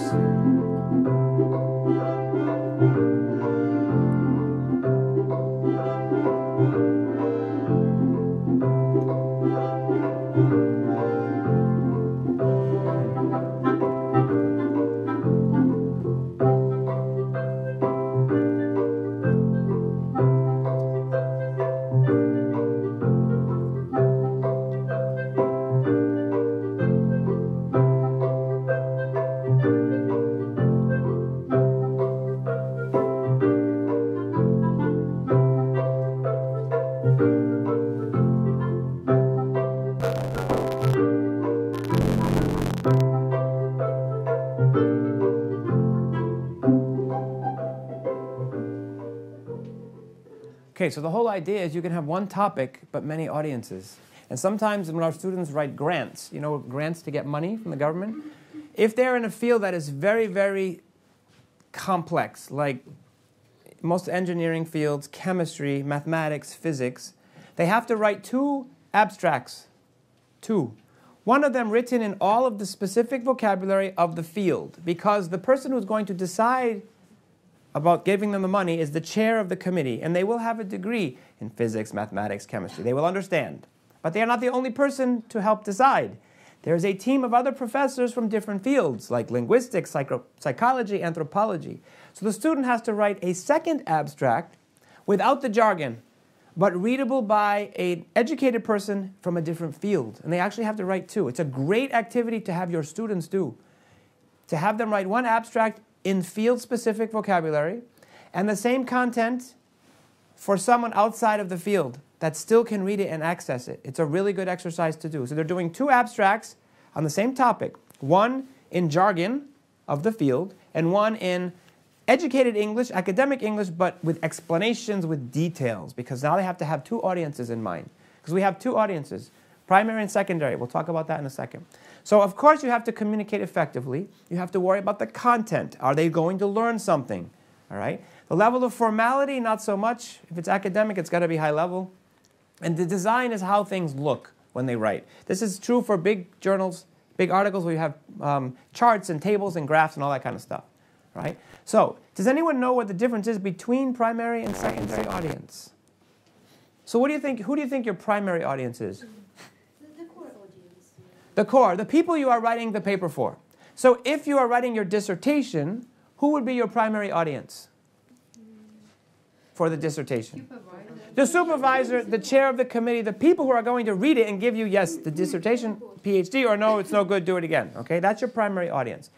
Okay, so the whole idea is you can have one topic, but many audiences. And sometimes when our students write grants, you know, grants to get money from the government, if they're in a field that is very, very complex, like most engineering fields, chemistry, mathematics, physics, they have to write 2 abstracts. 2. One of them written in all of the specific vocabulary of the field, because the person who's going to decide about giving them the money is the chair of the committee, and they will have a degree in physics, mathematics, chemistry. They will understand. But they are not the only person to help decide. There is a team of other professors from different fields, like linguistics, psychology, anthropology. So the student has to write a second abstract without the jargon, but readable by an educated person from a different field. And they actually have to write 2. It's a great activity to have your students do, to have them write 1 abstract in field-specific vocabulary, and the same content for someone outside of the field that still can read it and access it. It's a really good exercise to do. So they're doing 2 abstracts on the same topic, 1 in jargon of the field, and 1 in educated English, academic English, but with explanations, with details, because now they have to have 2 audiences in mind. Because we have 2 audiences, primary and secondary. We'll talk about that in a second. So of course you have to communicate effectively. You have to worry about the content. Are they going to learn something? All right. The level of formality, not so much. If it's academic, it's got to be high level. And the design is how things look when they write. This is true for big journals, big articles where you have charts and tables and graphs and all that kind of stuff, right? So, does anyone know what the difference is between primary and secondary audience? So what do you think, who do you think your primary audience is? The core audience. The core, the people you are writing the paper for. So if you are writing your dissertation, who would be your primary audience for the dissertation? The supervisor, the chair of the committee, the people who are going to read it and give you, yes, the dissertation, PhD, or no, it's no good, do it again. Okay, that's your primary audience.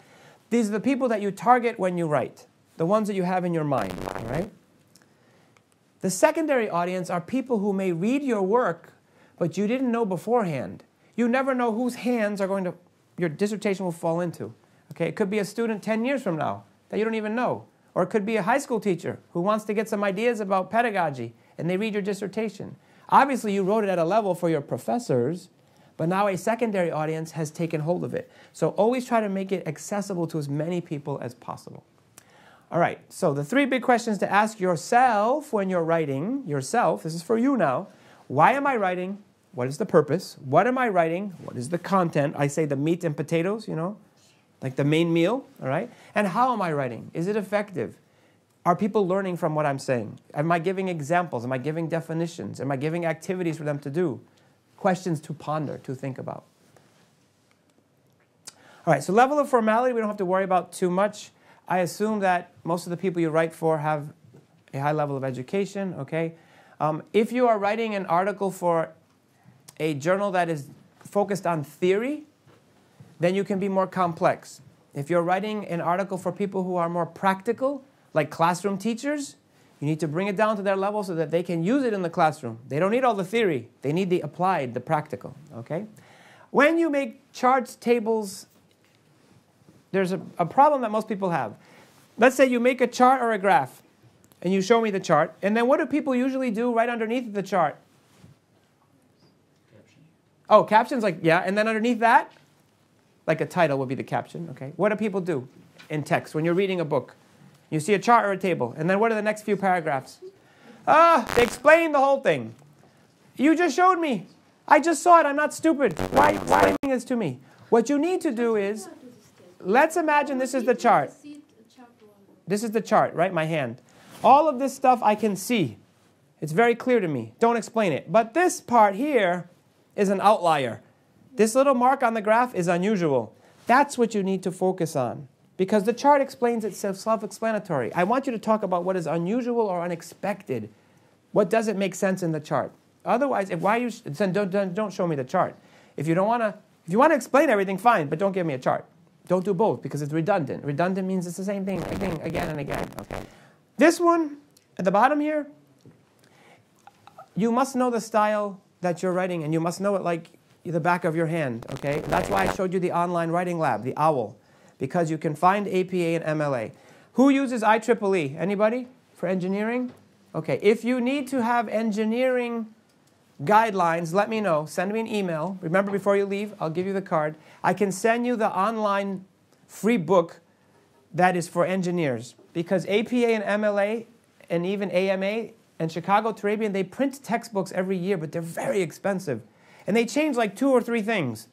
These are the people that you target when you write, the ones that you have in your mind, all right? The secondary audience are people who may read your work, but you didn't know beforehand. You never know whose hands are going to, your dissertation will fall into. Okay, it could be a student 10 years from now that you don't even know. Or it could be a high school teacher who wants to get some ideas about pedagogy, and they read your dissertation. Obviously, you wrote it at a level for your professors, but now a secondary audience has taken hold of it. So always try to make it accessible to as many people as possible. All right, so the 3 big questions to ask yourself when you're writing, yourself, this is for you now. Why am I writing? What is the purpose? What am I writing? What is the content? I say the meat and potatoes, you know, like the main meal, all right? And how am I writing? Is it effective? Are people learning from what I'm saying? Am I giving examples? Am I giving definitions? Am I giving activities for them to do? Questions to ponder, to think about. All right, so level of formality, we don't have to worry about too much. I assume that most of the people you write for have a high level of education, okay? If you are writing an article for a journal that is focused on theory, then you can be more complex. If you're writing an article for people who are more practical, like classroom teachers, you need to bring it down to their level so that they can use it in the classroom. They don't need all the theory. They need the applied, the practical, okay? When you make charts, tables, there's a problem that most people have. Let's say you make a chart or a graph, and you show me the chart, and then what do people usually do right underneath the chart? Caption. Oh, captions, like, yeah, and then underneath that, like a title would be the caption, okay? What do people do in text when you're reading a book? You see a chart or a table, and then what are the next few paragraphs? They explain the whole thing. You just showed me. I just saw it. I'm not stupid. Why are you explaining this to me? What you need to do is, let's imagine this is the chart. This is the chart, right? My hand. All of this stuff I can see. It's very clear to me. Don't explain it. But this part here is an outlier. This little mark on the graph is unusual. That's what you need to focus on. Because the chart explains itself, self-explanatory. I want you to talk about what is unusual or unexpected. What doesn't make sense in the chart? Otherwise, then don't show me the chart. If you want to explain everything, fine, but don't give me a chart. Don't do both because it's redundant. Redundant means it's the same thing again and again. Okay. This one at the bottom here, you must know the style that you're writing, and you must know it like the back of your hand. Okay. That's why I showed you the online writing lab, the OWL. Because you can find APA and MLA. Who uses IEEE? Anybody for engineering? Okay, if you need to have engineering guidelines, let me know. Send me an email. Remember, before you leave, I'll give you the card. I can send you the online free book that is for engineers. Because APA and MLA and even AMA and Chicago Turabian, they print textbooks every year, but they're very expensive. And they change like 2 or 3 things.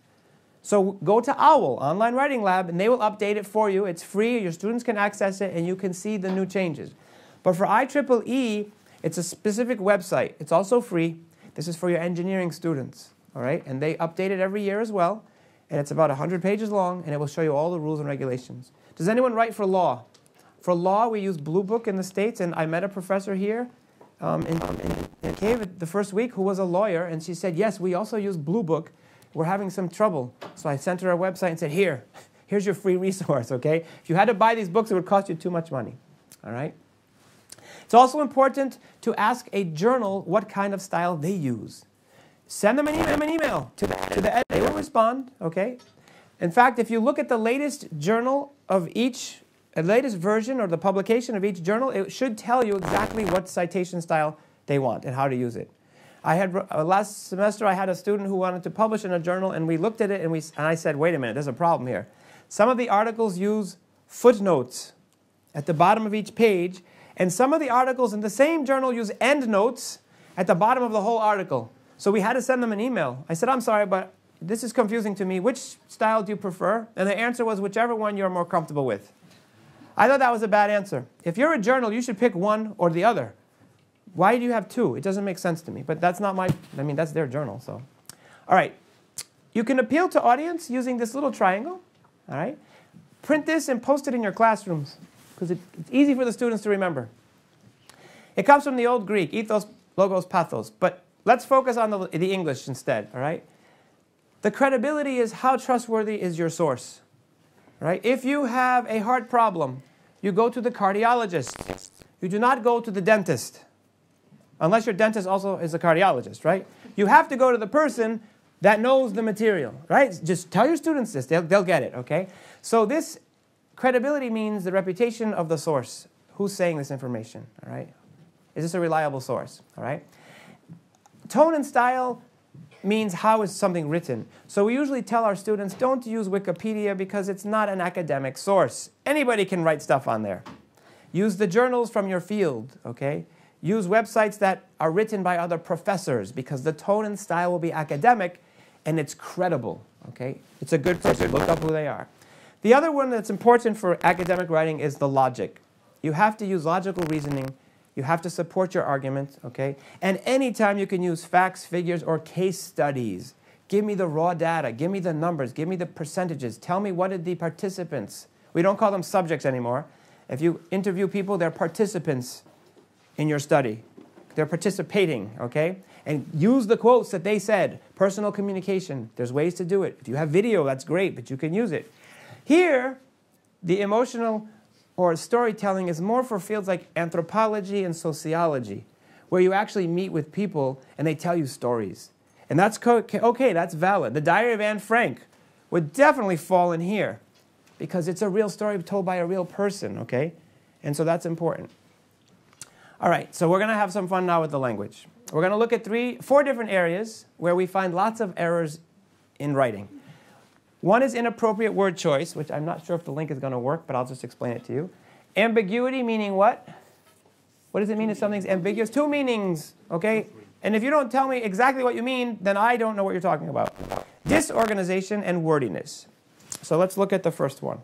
So go to OWL, Online Writing Lab, and they will update it for you. It's free. Your students can access it, and you can see the new changes. But for IEEE, it's a specific website. It's also free. This is for your engineering students, all right? And they update it every year as well. And it's about 100 pages long, and it will show you all the rules and regulations. Does anyone write for law? For law, we use Blue Book in the States, and I met a professor here in Cave the first week who was a lawyer, and she said, yes, we also use Blue Book. We're having some trouble. So I sent her a website and said, here's your free resource, okay? If you had to buy these books, it would cost you too much money, all right? It's also important to ask a journal what kind of style they use. Send them an email to the editor. They will respond, okay? In fact, if you look at the latest journal of each, the latest version or the publication of each journal, it should tell you exactly what citation style they want and how to use it. I had last semester I had a student who wanted to publish in a journal, and we looked at it and I said, wait a minute, there's a problem here. Some of the articles use footnotes at the bottom of each page, and some of the articles in the same journal use endnotes at the bottom of the whole article. So we had to send them an email. I said, I'm sorry, but this is confusing to me. Which style do you prefer? And the answer was whichever one you're more comfortable with. I thought that was a bad answer. If you're a journal, you should pick one or the other. Why do you have two? It doesn't make sense to me. But that's not that's their journal. So, all right. You can appeal to audience using this little triangle. All right. Print this and post it in your classrooms because it's easy for the students to remember. It comes from the old Greek, ethos, logos, pathos. But let's focus on the English instead. All right. The credibility is how trustworthy is your source. Right? If you have a heart problem, you go to the cardiologist. You do not go to the dentist. Unless your dentist also is a cardiologist, right? You have to go to the person that knows the material, right? Just tell your students this. They'll get it, okay? So this credibility means the reputation of the source. Who's saying this information, all right? Is this a reliable source, all right? Tone and style means how is something written. So we usually tell our students, don't use Wikipedia because it's not an academic source. Anybody can write stuff on there. Use the journals from your field, okay? Use websites that are written by other professors because the tone and style will be academic and it's credible, okay? It's a good person. Look up who they are. The other one that's important for academic writing is the logic. You have to use logical reasoning. You have to support your argument, okay? And anytime you can use facts, figures, or case studies. Give me the raw data. Give me the numbers. Give me the percentages. Tell me what did the participants. We don't call them subjects anymore. If you interview people, they're participants in your study. They're participating, okay? And use the quotes that they said. Personal communication. There's ways to do it. If you have video, that's great, but you can use it. Here, the emotional or storytelling is more for fields like anthropology and sociology, where you actually meet with people and they tell you stories. And that's okay, that's valid. The Diary of Anne Frank would definitely fall in here because it's a real story told by a real person, okay? And so that's important. All right, so we're going to have some fun now with the language. We're going to look at 4 different areas where we find lots of errors in writing. One is inappropriate word choice, which I'm not sure if the link is going to work, but I'll just explain it to you. Ambiguity, meaning what? What does it mean if something's ambiguous? 2 meanings, okay? And if you don't tell me exactly what you mean, then I don't know what you're talking about. Disorganization and wordiness. So let's look at the first one.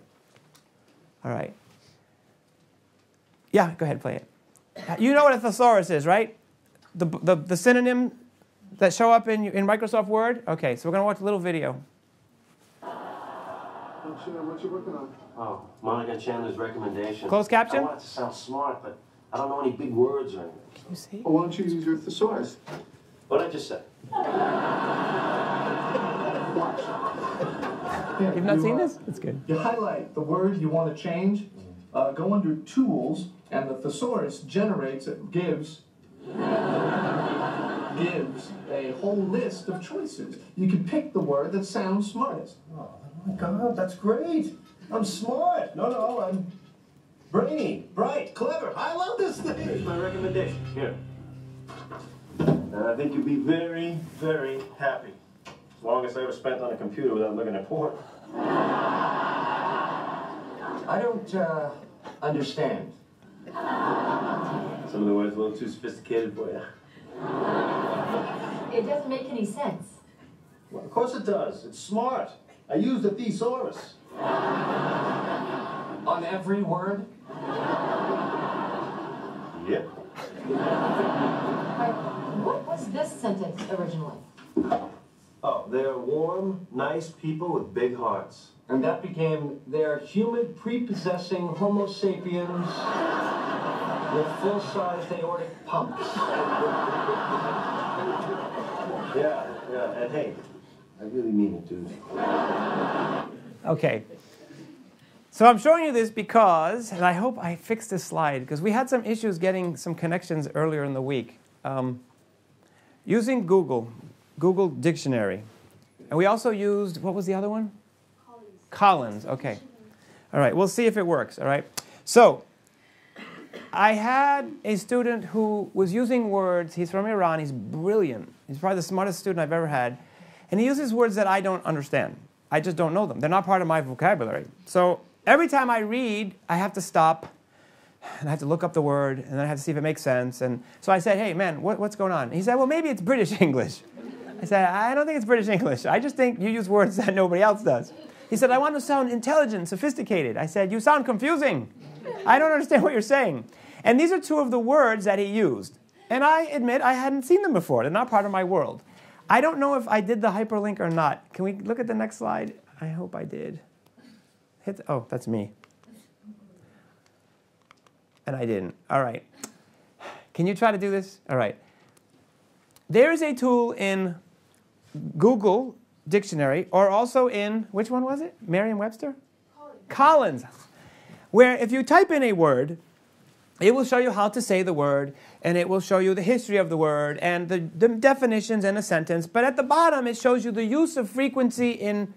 All right. Yeah, go ahead, play it. You know what a thesaurus is, right? The synonym that show up in Microsoft Word? Okay, so we're going to watch a little video. What you working on? Oh, Monica Chandler's recommendation. Closed caption? I want it to sound smart, but I don't know any big words or anything. You see? Well, why don't you use your thesaurus? What did I just say? Watch. Here, You've not seen this? It's good. You highlight the word you want to change, go under Tools, and the thesaurus gives a whole list of choices. You can pick the word that sounds smartest. Oh my God, that's great. I'm smart. No, I'm brainy, bright, clever. I love this thing. Here's my recommendation. Here. And I think you'll be very, very happy. As longest I ever spent on a computer without looking at porn. I don't understand. Some of the words a little too sophisticated for you. It doesn't make any sense. Well, of course it does. It's smart. I used a thesaurus. On every word? Yep. What was this sentence originally? Oh, they're warm, nice people with big hearts. And that became they're humid, prepossessing Homo sapiens with full-sized aortic pumps. Yeah, and hey, I really mean it, dude. Okay. So I'm showing you this because, and I hope I fixed this slide, because we had some issues getting some connections earlier in the week. Using Google Dictionary. And we also used, what was the other one? Collins, okay. All right, we'll see if it works, all right? So, I had a student who was using words, he's from Iran, he's brilliant. He's probably the smartest student I've ever had. And he uses words that I don't understand. I just don't know them. They're not part of my vocabulary. So, every time I read, I have to stop, and I have to look up the word, and then I have to see if it makes sense. And so I said, hey, man, what's going on? And he said, well, maybe it's British English. I said, I don't think it's British English. I just think you use words that nobody else does. He said, I want to sound intelligent, sophisticated. I said, you sound confusing. I don't understand what you're saying. And these are two of the words that he used. And I admit I hadn't seen them before. They're not part of my world. I don't know if I did the hyperlink or not. Can we look at the next slide? I hope I did. Oh, that's me. And I didn't. All right. Can you try to do this? All right. There is a tool in Google Dictionary, or also in, which one was it? Merriam-Webster? Collins. Where if you type in a word, it will show you how to say the word, and it will show you the history of the word, and the definitions and a sentence. But at the bottom, it shows you the use of frequency in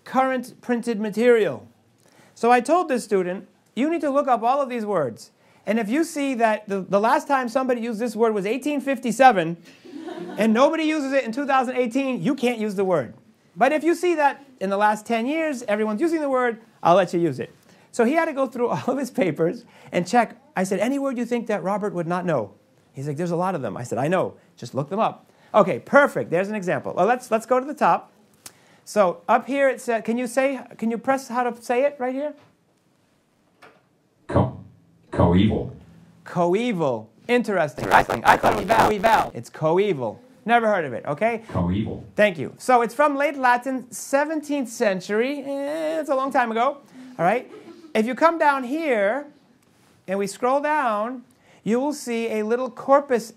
current printed material. So I told this student, you need to look up all of these words. And if you see that the last time somebody used this word was 1857, and nobody uses it in 2018, you can't use the word. But if you see that in the last 10 years, everyone's using the word, I'll let you use it. So he had to go through all of his papers and check. I said, any word you think that Robert would not know? He's like, there's a lot of them. I said, I know. Just look them up. Okay, perfect. There's an example. Well, let's go to the top. So up here it said, can you press how to say it right here? Coeval. Coeval. Interesting. I thought it was coeval. It's coeval. Never heard of it, okay? Coeval. Thank you. So it's from late Latin, 17th century. It's a long time ago. All right? If you come down here and we scroll down, you will see a little corpus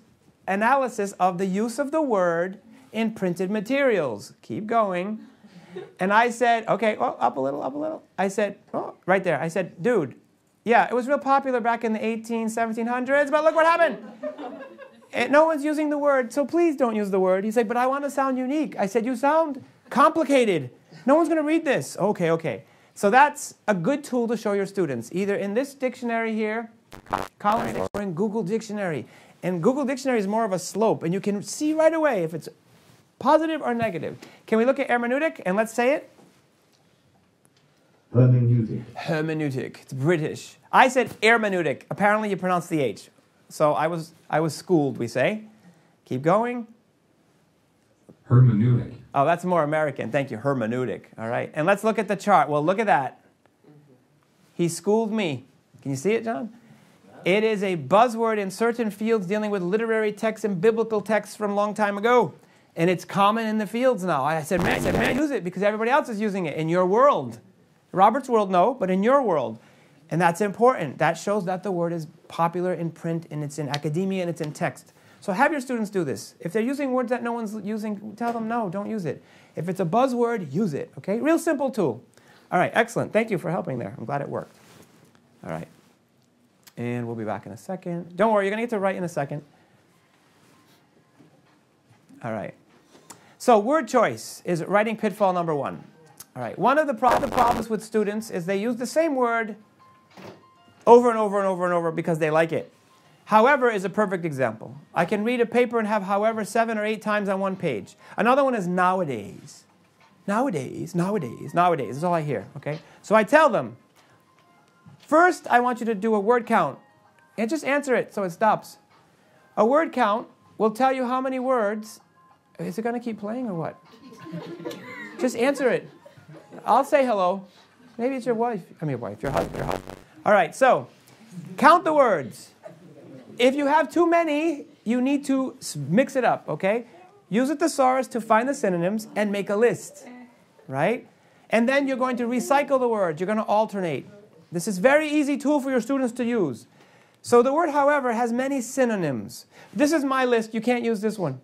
analysis of the use of the word in printed materials. Keep going. And I said, okay, oh, up a little, up a little. I said, oh, right there. I said, dude, yeah, it was real popular back in the 1700s, but look what happened. And no one's using the word, so please don't use the word. He said, but I want to sound unique. I said, you sound complicated. No one's going to read this. Okay, okay. So that's a good tool to show your students, either in this dictionary here, Collins, or in Google Dictionary. And Google Dictionary is more of a slope, and you can see right away if it's positive or negative. Can we look at hermeneutic, and let's say it? Hermeneutic. Hermeneutic. It's British. I said hermeneutic. Apparently you pronounce the H. So I was schooled, we say. Keep going. Hermeneutic. Oh, that's more American. Thank you. Hermeneutic. All right. And let's look at the chart. Well, look at that. He schooled me. Can you see it, John? It is a buzzword in certain fields dealing with literary texts and biblical texts from a long time ago. And it's common in the fields now. I said, man, use it because everybody else is using it in your world. Robert's world, no, but in your world. And that's important. That shows that the word is popular in print, and it's in academia, and it's in text. So have your students do this. If they're using words that no one's using, tell them, no, don't use it. If it's a buzzword, use it, okay? Real simple tool. All right, excellent. Thank you for helping there. I'm glad it worked. All right. And we'll be back in a second. Don't worry, you're going to get to write in a second. All right. So word choice is writing pitfall number 1. All right. One of the problems with students is they use the same word over and over and over and over because they like it. However is a perfect example. I can read a paper and have however 7 or 8 times on one page. Another one is nowadays. Nowadays, nowadays, nowadays. That's all I hear, okay? So I tell them, first I want you to do a word count and just answer it so it stops. A word count will tell you how many words. Is it going to keep playing or what? Just answer it. I'll say hello. Maybe it's your wife. I mean, your husband. All right, so count the words. If you have too many, you need to mix it up, okay? Use a thesaurus to find the synonyms and make a list, right? And then you're going to recycle the words. You're going to alternate. This is a very easy tool for your students to use. So the word, however, has many synonyms. This is my list. You can't use this one.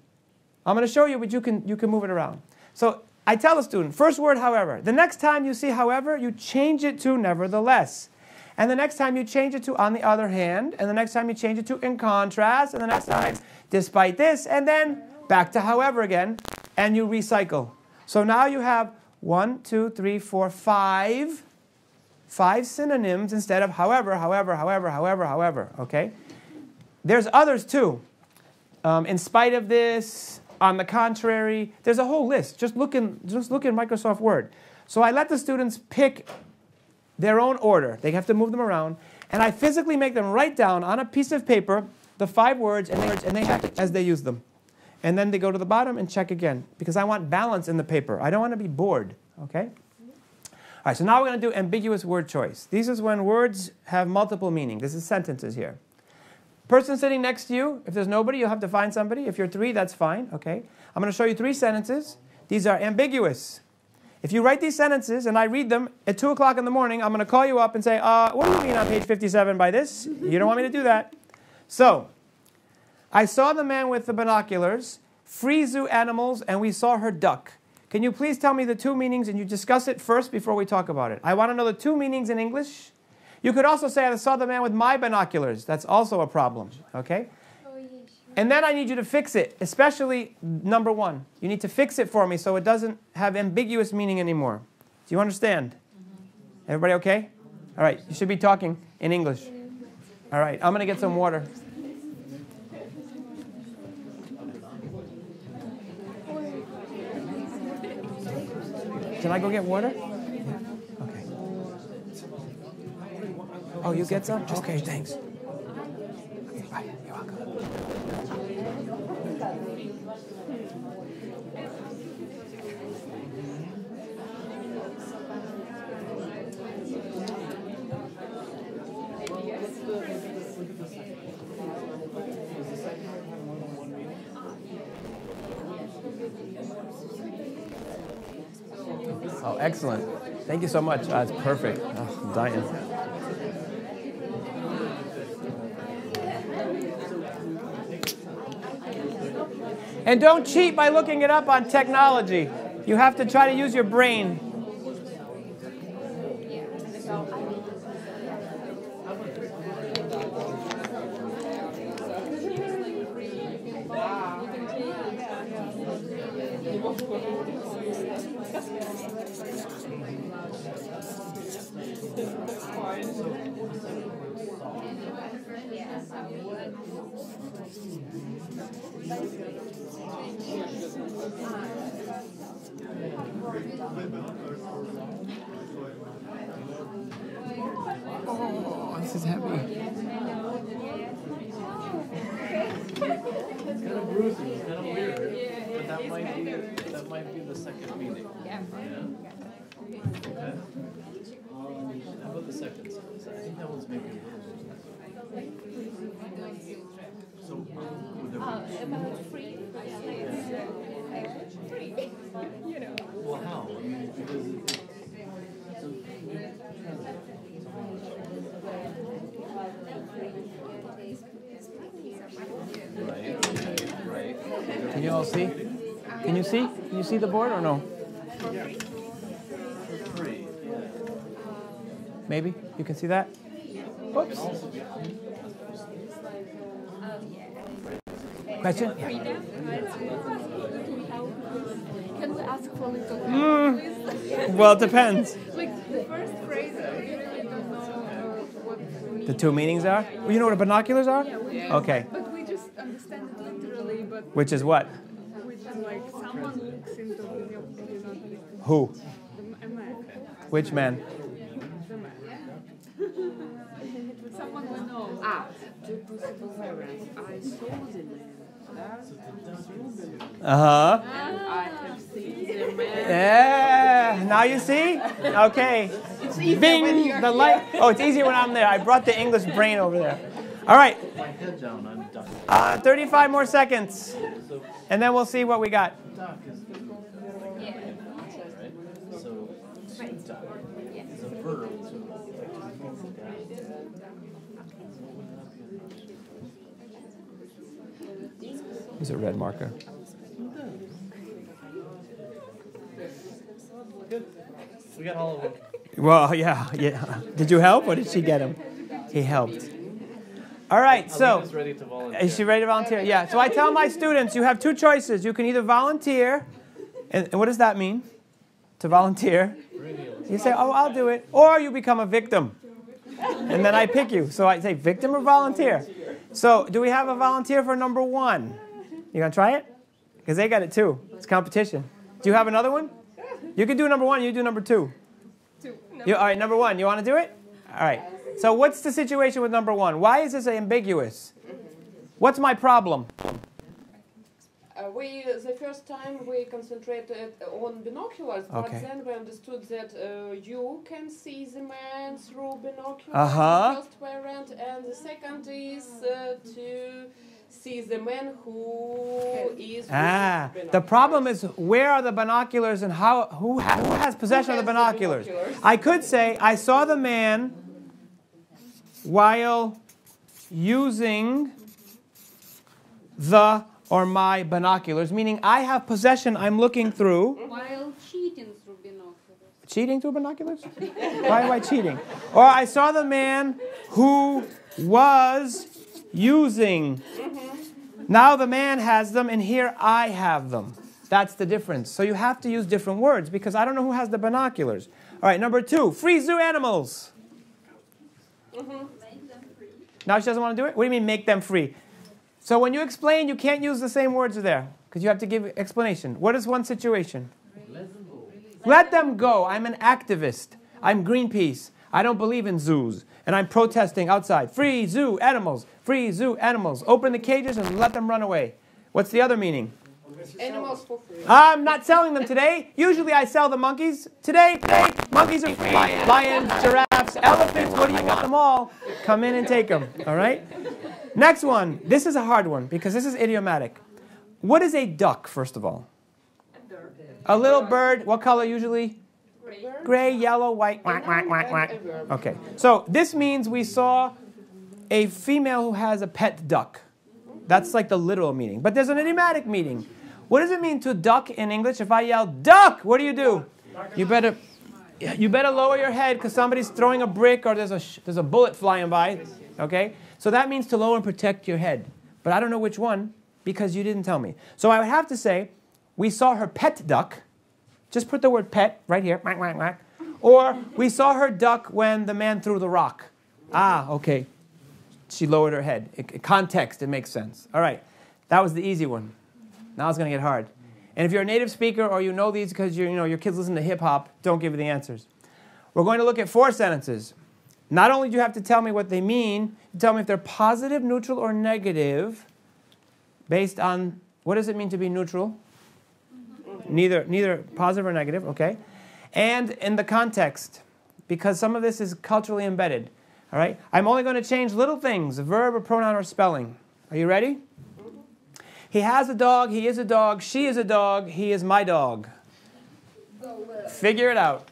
I'm going to show you, but you can move it around. So I tell the student, first word, however. The next time you see however, you change it to nevertheless. And the next time you change it to on the other hand. And the next time you change it to in contrast. And the next time, despite this. And then back to however again. And you recycle. So now you have 1, 2, 3, 4, 5. 5 synonyms instead of however, however, however, however, however. Okay? There's others too. In spite of this, on the contrary, there's a whole list. Just look in Microsoft Word. So I let the students pick their own order. They have to move them around. And I physically make them write down on a piece of paper the 5 words, and they have to, as they use them. and then they go to the bottom and check again, because I want balance in the paper. I don't want to be bored, okay? All right, so now we're going to do ambiguous word choice. This is when words have multiple meaning. This is sentences here. Person sitting next to you, if there's nobody, you'll have to find somebody. If you're three, that's fine, okay? I'm going to show you 3 sentences. These are ambiguous. If you write these sentences and I read them at 2 o'clock in the morning, I'm going to call you up and say, what do you mean on page 57 by this? You don't want me to do that. So, I saw the man with the binoculars, free zoo animals, and we saw her duck. Can you please tell me the 2 meanings, and you discuss it first before we talk about it? I want to know the 2 meanings in English. You could also say, I saw the man with my binoculars. That's also a problem, okay? And then I need you to fix it, especially number 1. You need to fix it for me so it doesn't have ambiguous meaning anymore. Do you understand? Everybody okay? All right, you should be talking in English. All right, I'm going to get some water. Can I go get water? Okay. Oh, you get some? Okay, thanks. Okay, bye. You're welcome. Oh, excellent. Thank you so much. It's perfect. Oh, I'm dying. And don't cheat by looking it up on technology. You have to try to use your brain. Oh, this is heavy. It's kind of bruising, it's kind of weird, but that might be the second meaning. Yeah. Okay. How about the second sentence? I think that one's maybe a little. So would there be about free. Free. You know. Well, how? I mean, because right. Can you all see? Can you see? Can you see the board or no? Maybe? You can see that? Oops. Question? Can we ask for a little help, please? Well, it depends. Like the first phrase, I really don't know what The 2 meanings are? Well, you know what the binoculars are? Yeah, we Okay. But we just understand it literally, but... Which is what? Which is like someone looks into the... Who? A man. Which man? The man. Someone will know. Two possible variants. I saw the man. Uh-huh. And I have seen the man. Yeah. Now you see? Okay. It's easier Bing! when you're The here. light. Oh, it's easier when I'm there. I brought the English brain over there. All right. my head down, I'm done. 35 more seconds. And then we'll see what we got. Duck is right? So to duck is a verb to Use a red marker. Good. We got all of them. Well, yeah. Did you help or did she get him? He helped. All right, so Alina's ready to volunteer. Is she ready to volunteer? Yeah. So I tell my students, you have 2 choices. You can either volunteer, and what does that mean? To volunteer. You say, oh, I'll do it. Or you become a victim. And then I pick you. So I say victim or volunteer. So do we have a volunteer for number 1? You going to try it? Because they got it too. It's competition. Do you have another one? You can do number 1. You do number 2. All right, number 1. You want to do it? All right. So what's the situation with number 1? Why is this ambiguous? What's my problem? The first time we concentrated on binoculars, but Okay. then we understood that you can see the man through binoculars. Uh-huh. The first variant, and the second is to see the man who is. With The problem is, where are the binoculars and who has possession of the binoculars? I could say, I saw the man while using the or my binoculars, meaning I have possession, I'm looking through. While cheating through binoculars. Cheating through binoculars? Why am I cheating? Or I saw the man who was using. Now the man has them, and here I have them. That's the difference. So you have to use different words, because I don't know who has the binoculars. All right, number 2, free zoo animals. Now she doesn't want to do it? What do you mean make them free? So when you explain, you can't use the same words there, because you have to give explanation. What is one situation? Let them go. I'm an activist. I'm Greenpeace. I don't believe in zoos. And I'm protesting outside. Free zoo animals. Free zoo animals. Open the cages and let them run away. What's the other meaning? Animals for free. I'm not selling them today. Usually I sell the monkeys. Today, monkeys are free. Lions, giraffes, elephants. What do you got them all? Come in and take them. All right? Next one. This is a hard one because this is idiomatic. What is a duck, first of all? A little bird. What color usually? Gray, yellow, white. Quack, quack, quack, quack. Okay. So this means we saw a female who has a pet duck. That's like the literal meaning. But there's an idiomatic meaning. What does it mean to duck in English? If I yell, duck, what do? You better lower your head because somebody's throwing a brick or there's a bullet flying by. Okay? So that means to lower and protect your head. But I don't know which one because you didn't tell me. So I would have to say, we saw her pet duck. Just put the word pet right here. Quack, quack, quack. Or we saw her duck when the man threw the rock. Ah, okay. She lowered her head. Context, it makes sense. All right. That was the easy one. Now it's going to get hard. And if you're a native speaker or you know these because your kids listen to hip-hop, don't give you the answers. We're going to look at 4 sentences. Not only do you have to tell me what they mean, you tell me if they're positive, neutral, or negative based on what does it mean to be neutral? Neither positive or negative, okay? And in the context, because some of this is culturally embedded, all right? I'm only going to change little things, a verb, a pronoun, or spelling. Are you ready? He has a dog, he is a dog, she is a dog, he is my dog. Figure it out.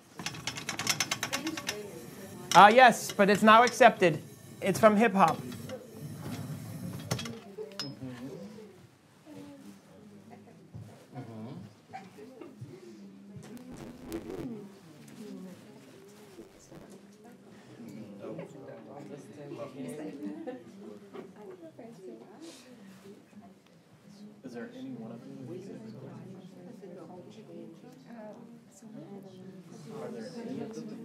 Yes, but it's now accepted. It's from hip-hop. Is there any one of them? Are there any of them?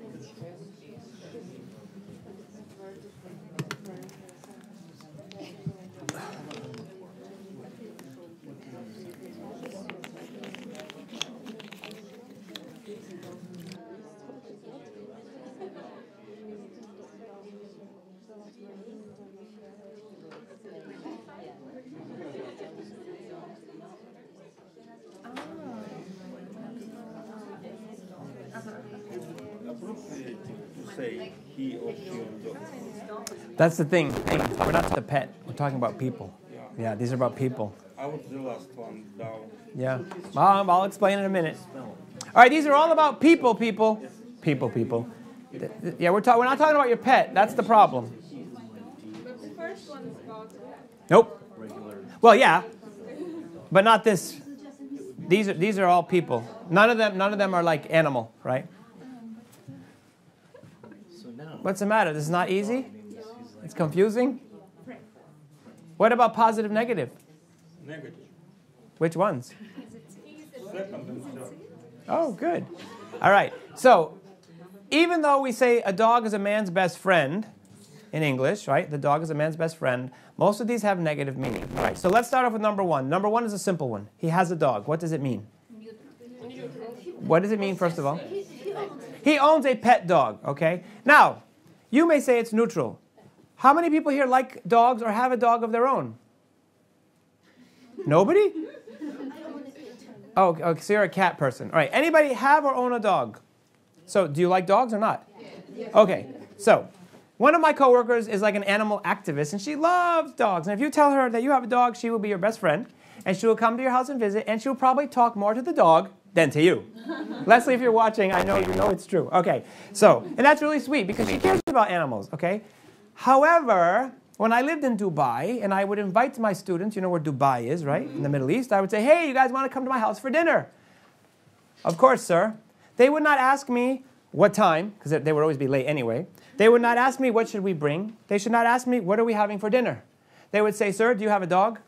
Say he or she on dog. That's the thing. We're not the pet. We're talking about people. Yeah, these are about people. I was the last one down. Yeah. I'll explain in a minute. All right, these are all about people. People. Yeah, we're not talking about your pet. That's the problem. But the first one is about. Nope. Well, yeah, but not this. These are all people. None of them are like animal, right? What's the matter? This is not easy? It's confusing? What about positive, negative? Negative. Which ones? Second and third. Oh, good. All right. So, even though we say a dog is a man's best friend in English, right? The dog is a man's best friend. Most of these have negative meaning. All right. So let's start off with number 1. Number 1 is a simple one. He has a dog. What does it mean? What does it mean, first of all? He owns a pet dog, okay? Now, you may say it's neutral. How many people here like dogs or have a dog of their own? Nobody? Oh, okay, so you're a cat person. All right, anybody have or own a dog? So do you like dogs or not? Yes. Okay, so one of my coworkers is like an animal activist, and she loves dogs. And if you tell her that you have a dog, she will be your best friend, and she will come to your house and visit, and she will probably talk more to the dog than to you. Leslie, if you're watching, I know you know it's true. Okay, so, and that's really sweet because she cares about animals, okay? However, when I lived in Dubai, and I would invite my students, you know where Dubai is, right? In the Middle East, I would say, hey, you guys want to come to my house for dinner? Of course, sir. They would not ask me what time, because they would always be late anyway. They would not ask me what should we bring. They should not ask me what are we having for dinner. They would say, sir, do you have a dog?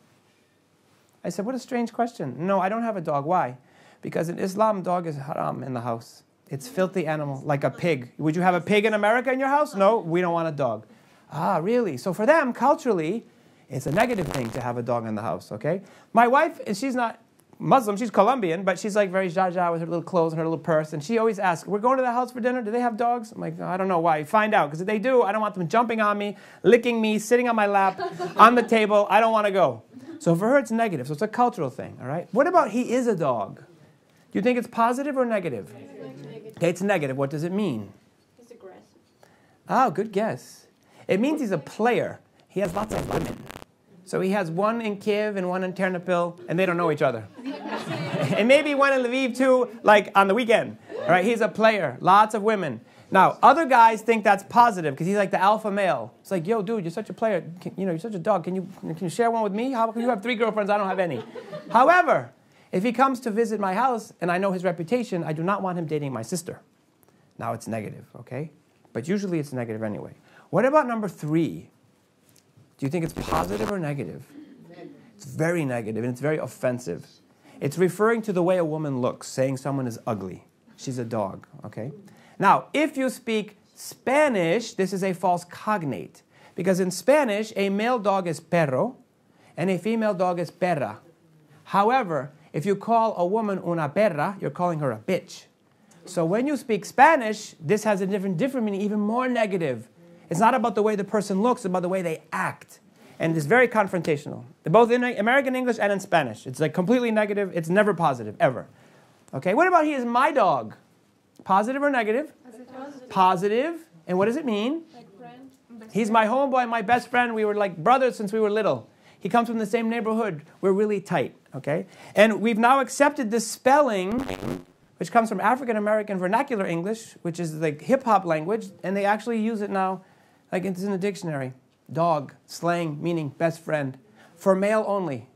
I said, what a strange question. No, I don't have a dog. Why? Because in Islam, dog is haram in the house. It's filthy animal, like a pig. Would you have a pig in America in your house? No, we don't want a dog. Ah, really? So for them, culturally, it's a negative thing to have a dog in the house, okay? My wife, and she's not Muslim, she's Colombian, but she's like very zha-zha with her little clothes and her little purse, and she always asks, we're going to the house for dinner, do they have dogs? I'm like, I don't know why. Find out, because if they do, I don't want them jumping on me, licking me, sitting on my lap, on the table. I don't want to go. So for her, it's negative. So it's a cultural thing, all right? What about he is a dog? Do you think it's positive or negative? Okay, it's negative. What does it mean? He's aggressive. Oh, good guess. It means he's a player. He has lots of women. So he has one in Kiev and one in Ternopil, and they don't know each other. And maybe one in Lviv too, like on the weekend. All right, he's a player. Lots of women. Now, other guys think that's positive because he's like the alpha male. It's like, yo, dude, you're such a player. You're such a dog. Can you share one with me? How come you have 3 girlfriends? I don't have any. However, if he comes to visit my house and I know his reputation, I do not want him dating my sister. Now it's negative, okay? But usually it's negative anyway. What about number 3? Do you think it's positive or negative? It's very negative, and it's very offensive. It's referring to the way a woman looks, saying someone is ugly. She's a dog, okay? Now, if you speak Spanish, this is a false cognate. Because in Spanish, a male dog is perro, and a female dog is perra. However, if you call a woman una perra, you're calling her a bitch. So when you speak Spanish, this has a different meaning, even more negative. It's not about the way the person looks, it's about the way they act. And it's very confrontational. Both in American English and in Spanish. It's like completely negative. It's never positive, ever. Okay, what about he is my dog? Positive or negative? Positive. Positive. And what does it mean? Like friend. He's my homeboy, my best friend. We were like brothers since we were little. He comes from the same neighborhood. We're really tight, okay? And we've now accepted this spelling, which comes from African American vernacular English, which is like hip-hop language, and they actually use it now, like it's in the dictionary. Dog, slang, meaning best friend. For male only.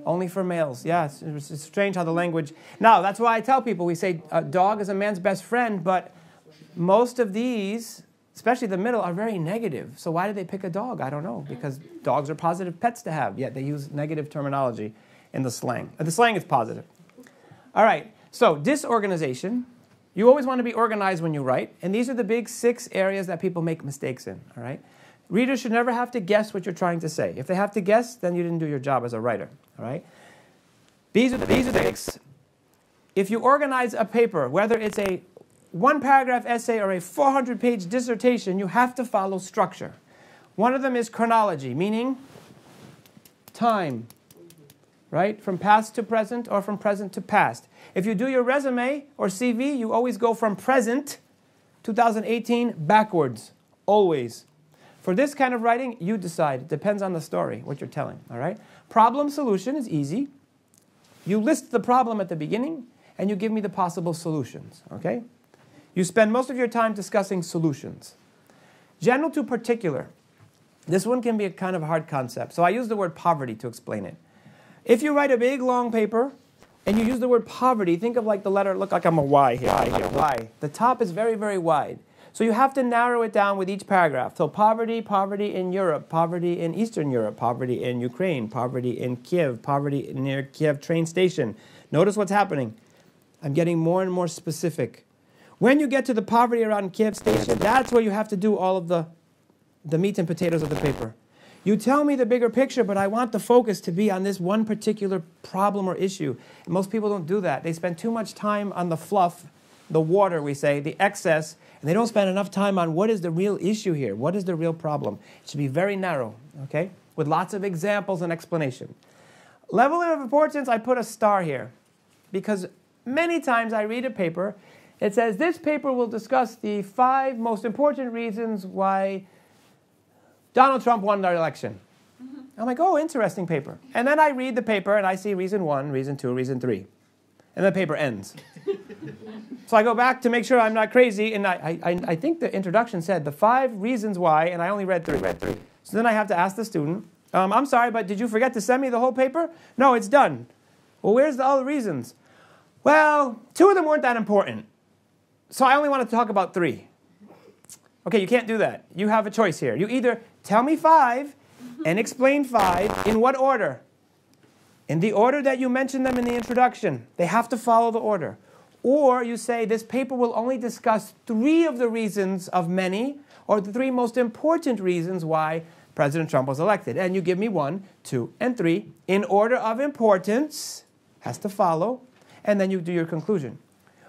Only for males. Yeah, it's strange how the language... Now, that's why I tell people, we say a dog is a man's best friend, but most of these, especially the middle, are very negative. So why did they pick a dog? I don't know, because dogs are positive pets to have, yet they use negative terminology in the slang. The slang is positive. All right, so disorganization. You always want to be organized when you write, and these are the big 6 areas that people make mistakes in, all right? Readers should never have to guess what you're trying to say. If they have to guess, then you didn't do your job as a writer, all right? These are the mistakes. If you organize a paper, whether it's a 1-paragraph essay or a 400-page dissertation, you have to follow structure. One of them is chronology, meaning time, right? From past to present or from present to past. If you do your resume or CV, you always go from present, 2018, backwards, always. For this kind of writing, you decide. It depends on the story, what you're telling, all right? Problem solution is easy. You list the problem at the beginning, and you give me the possible solutions, okay? You spend most of your time discussing solutions. General to particular. This one can be a kind of hard concept, so I use the word poverty to explain it. If you write a big, long paper, and you use the word poverty, think of like the letter, look like I'm a Y here, Y. The top is very, very wide. So you have to narrow it down with each paragraph. So poverty, poverty in Europe, poverty in Eastern Europe, poverty in Ukraine, poverty in Kiev, poverty near Kiev train station. Notice what's happening. I'm getting more and more specific. When you get to the poverty around Kiev station, that's where you have to do all of the meat and potatoes of the paper. You tell me the bigger picture, but I want the focus to be on this one particular problem or issue. And most people don't do that. They spend too much time on the fluff, the water, we say, the excess, and they don't spend enough time on what is the real issue here, what is the real problem. It should be very narrow, okay, with lots of examples and explanation. Level of importance, I put a star here. because many times I read a paper, it says, this paper will discuss the 5 most important reasons why Donald Trump won the election. I'm like, oh, interesting paper. And then I read the paper and I see reason 1, reason 2, reason 3. And the paper ends. So I go back to make sure I'm not crazy, and I think the introduction said the 5 reasons why, and I only read 3. So then I have to ask the student, I'm sorry, but did you forget to send me the whole paper? No, it's done. Well, where's the other reasons? Well, 2 of them weren't that important. So I only want to talk about 3. Okay, you can't do that. You have a choice here. You either tell me 5 and explain 5 in what order? In the order that you mentioned them in the introduction. They have to follow the order. Or you say this paper will only discuss 3 of the reasons of many, or the 3 most important reasons why President Trump was elected. And you give me 1, 2, and 3 in order of importance, has to follow, and then you do your conclusion.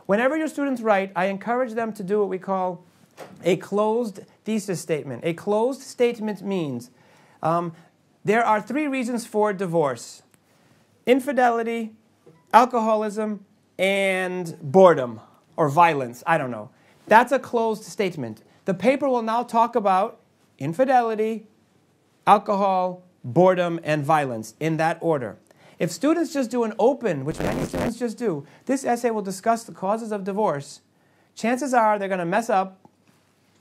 Whenever your students write, I encourage them to do what we call a closed thesis statement. A closed statement means there are 3 reasons for divorce: infidelity, alcoholism, and boredom or violence. I don't know. That's a closed statement. The paper will now talk about infidelity, alcohol, boredom, and violence in that order. If students just do an open, which many students just do, this essay will discuss the causes of divorce. Chances are they're going to mess up.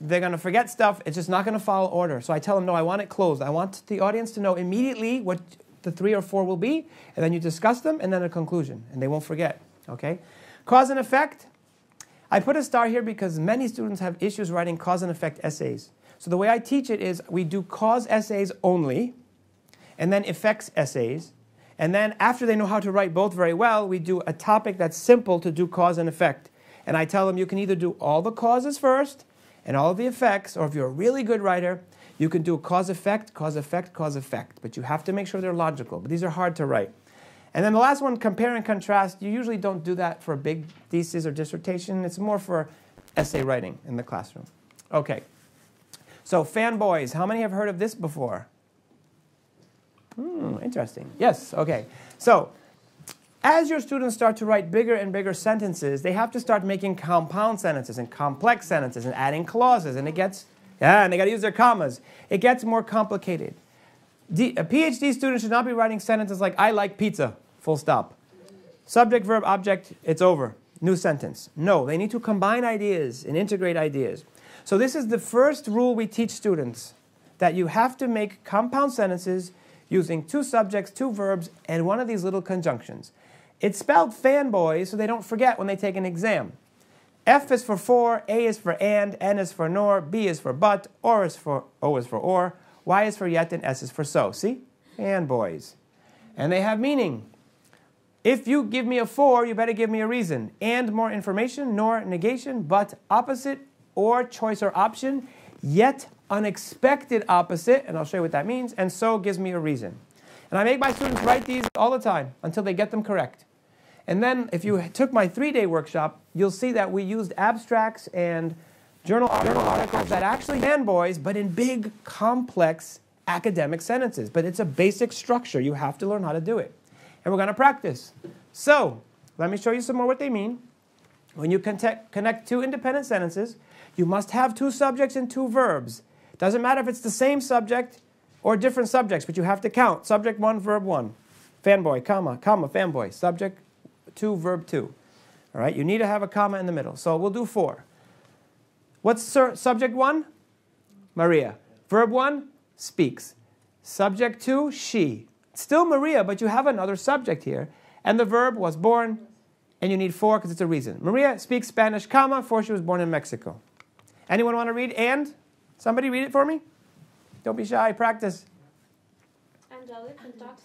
They're going to forget stuff. It's just not going to follow order. So I tell them, no, I want it closed. I want the audience to know immediately what the 3 or 4 will be, and then you discuss them, and then a conclusion, and they won't forget. Okay? Cause and effect. I put a star here because many students have issues writing cause and effect essays. So the way I teach it is we do cause essays only, and then effects essays. And then after they know how to write both very well, we do a topic that's simple to do cause and effect. And I tell them you can either do all the causes first and all of the effects, or if you're a really good writer, you can do cause effect, cause effect, cause effect. But you have to make sure they're logical. But these are hard to write. And then the last one, compare and contrast. You usually don't do that for a big thesis or dissertation. It's more for essay writing in the classroom. Okay. So fanboys, how many have heard of this before? Interesting. Yes, okay. So as your students start to write bigger and bigger sentences, they have to start making compound sentences and complex sentences and adding clauses. And it gets, and they got to use their commas. It gets more complicated. A PhD student should not be writing sentences like, I like pizza, full stop. Subject, verb, object, it's over. New sentence. No, they need to combine ideas and integrate ideas. So this is the first rule we teach students, that you have to make compound sentences using 2 subjects, 2 verbs, and one of these little conjunctions. It's spelled fanboys so they don't forget when they take an exam. F is for, A is for and, N is for nor, B is for but, O is for or, Y is for yet, and S is for so. See? Fanboys. And they have meaning. If you give me a for, you better give me a reason. And more information, nor negation, but opposite, or choice or option, yet unexpected opposite, and I'll show you what that means, and so gives me a reason. And I make my students write these all the time until they get them correct. And then if you took my 3-day workshop, you'll see that we used abstracts and journal articles that actually fanboys, but in big, complex academic sentences. But it's a basic structure. You have to learn how to do it. And we're going to practice. So let me show you some more what they mean. When you connect 2 independent sentences, you must have 2 subjects and 2 verbs. Doesn't matter if it's the same subject or different subjects, but you have to count. Subject 1, verb 1. Fanboy, comma, fanboy. Subject 2, verb 2. All right, you need to have a comma in the middle. So we'll do 4. What's subject 1? Maria. Verb 1? Speaks. Subject 2? She. Still Maria, but you have another subject here. And the verb was born, and you need 4 because it's a reason. Maria speaks Spanish, comma, for she was born in Mexico. Anyone want to read and? Somebody read it for me? Don't be shy, practice. And I live in Tucson.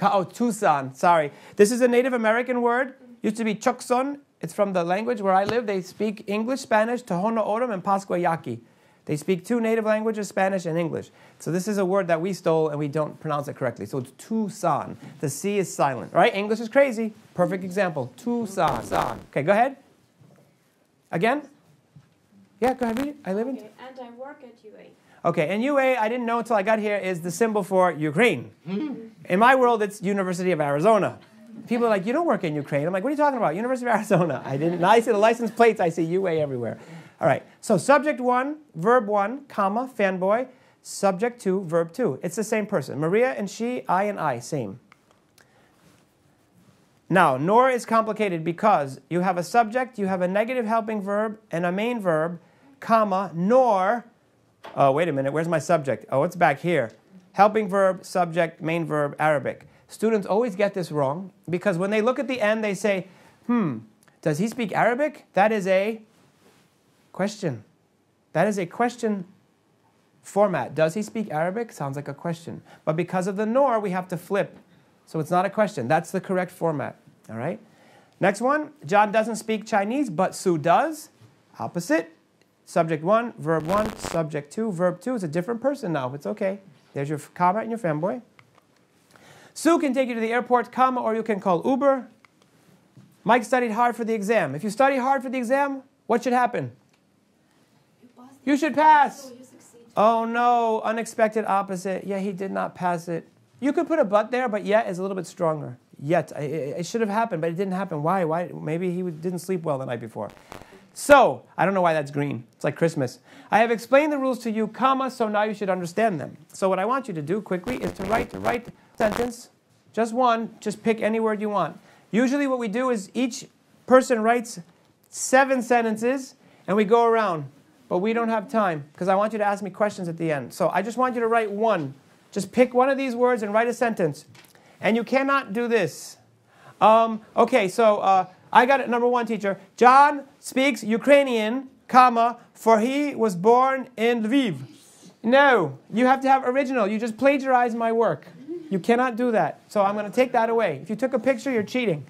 Oh, Tucson, sorry. This is a Native American word. Used to be Chocson. It's from the language where I live. They speak English, Spanish, Tohono O'odham, and Pascua Yaqui. They speak 2 native languages, Spanish and English. So this is a word that we stole and we don't pronounce it correctly. So it's Tucson. The C is silent, right? English is crazy. Perfect example. Tucson. Okay, go ahead. Again? Yeah, go ahead, read it. I live in... Okay, and I work at UA. Okay, and UA, I didn't know until I got here, is the symbol for Ukraine. In my world, it's University of Arizona. People are like, you don't work in Ukraine. I'm like, what are you talking about? University of Arizona. I didn't. Now I see the license plates. I see UA everywhere. All right. So subject 1, verb 1, comma, fanboy. Subject 2, verb 2. It's the same person. Maria and she, I and I, same. Now, nor is complicated because you have a subject, you have a negative helping verb, and a main verb, comma, nor. Oh, wait a minute. Where's my subject? Oh, it's back here. Helping verb, subject, main verb, Arabic. Students always get this wrong because when they look at the end, they say, does he speak Arabic? That is a question. That is a question format. Does he speak Arabic? Sounds like a question. But because of the nor, we have to flip. So it's not a question. That's the correct format. All right? Next one. John doesn't speak Chinese, but Sue does. Opposite. Subject 1, verb 1, subject 2, verb 2. It's a different person now. It's okay. There's your comma and your fanboy. Sue can take you to the airport, comma, or you can call Uber. Mike studied hard for the exam. If you study hard for the exam, what should happen? You should pass. Oh no, unexpected opposite. Yeah, he did not pass it. You could put a but there, but yet is a little bit stronger. Yet, it should have happened, but it didn't happen. Why? Maybe he didn't sleep well the night before. So, I don't know why that's green. It's like Christmas. I have explained the rules to you, comma, so now you should understand them. So what I want you to do quickly is to write sentence, just one, just pick any word you want. Usually what we do is each person writes 7 sentences and we go around. But we don't have time because I want you to ask me questions at the end. So I just want you to write one. Just pick one of these words and write a sentence. And you cannot do this. Okay, so I got it. Number 1, teacher. John speaks Ukrainian, comma, for he was born in Lviv. No, you have to have original. You just plagiarize my work. You cannot do that. So I'm going to take that away. If you took a picture, you're cheating.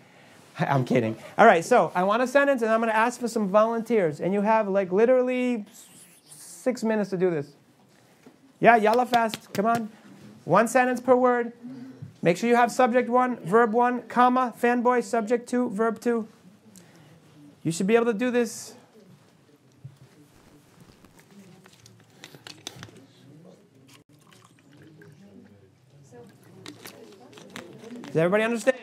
I'm kidding. All right, so I want a sentence, and I'm going to ask for some volunteers. And you have like literally 6 minutes to do this. Yeah, yalla fast. Come on. 1 sentence per word. Make sure you have subject 1, verb 1, comma, fanboy, subject 2, verb 2. You should be able to do this. Does everybody understand?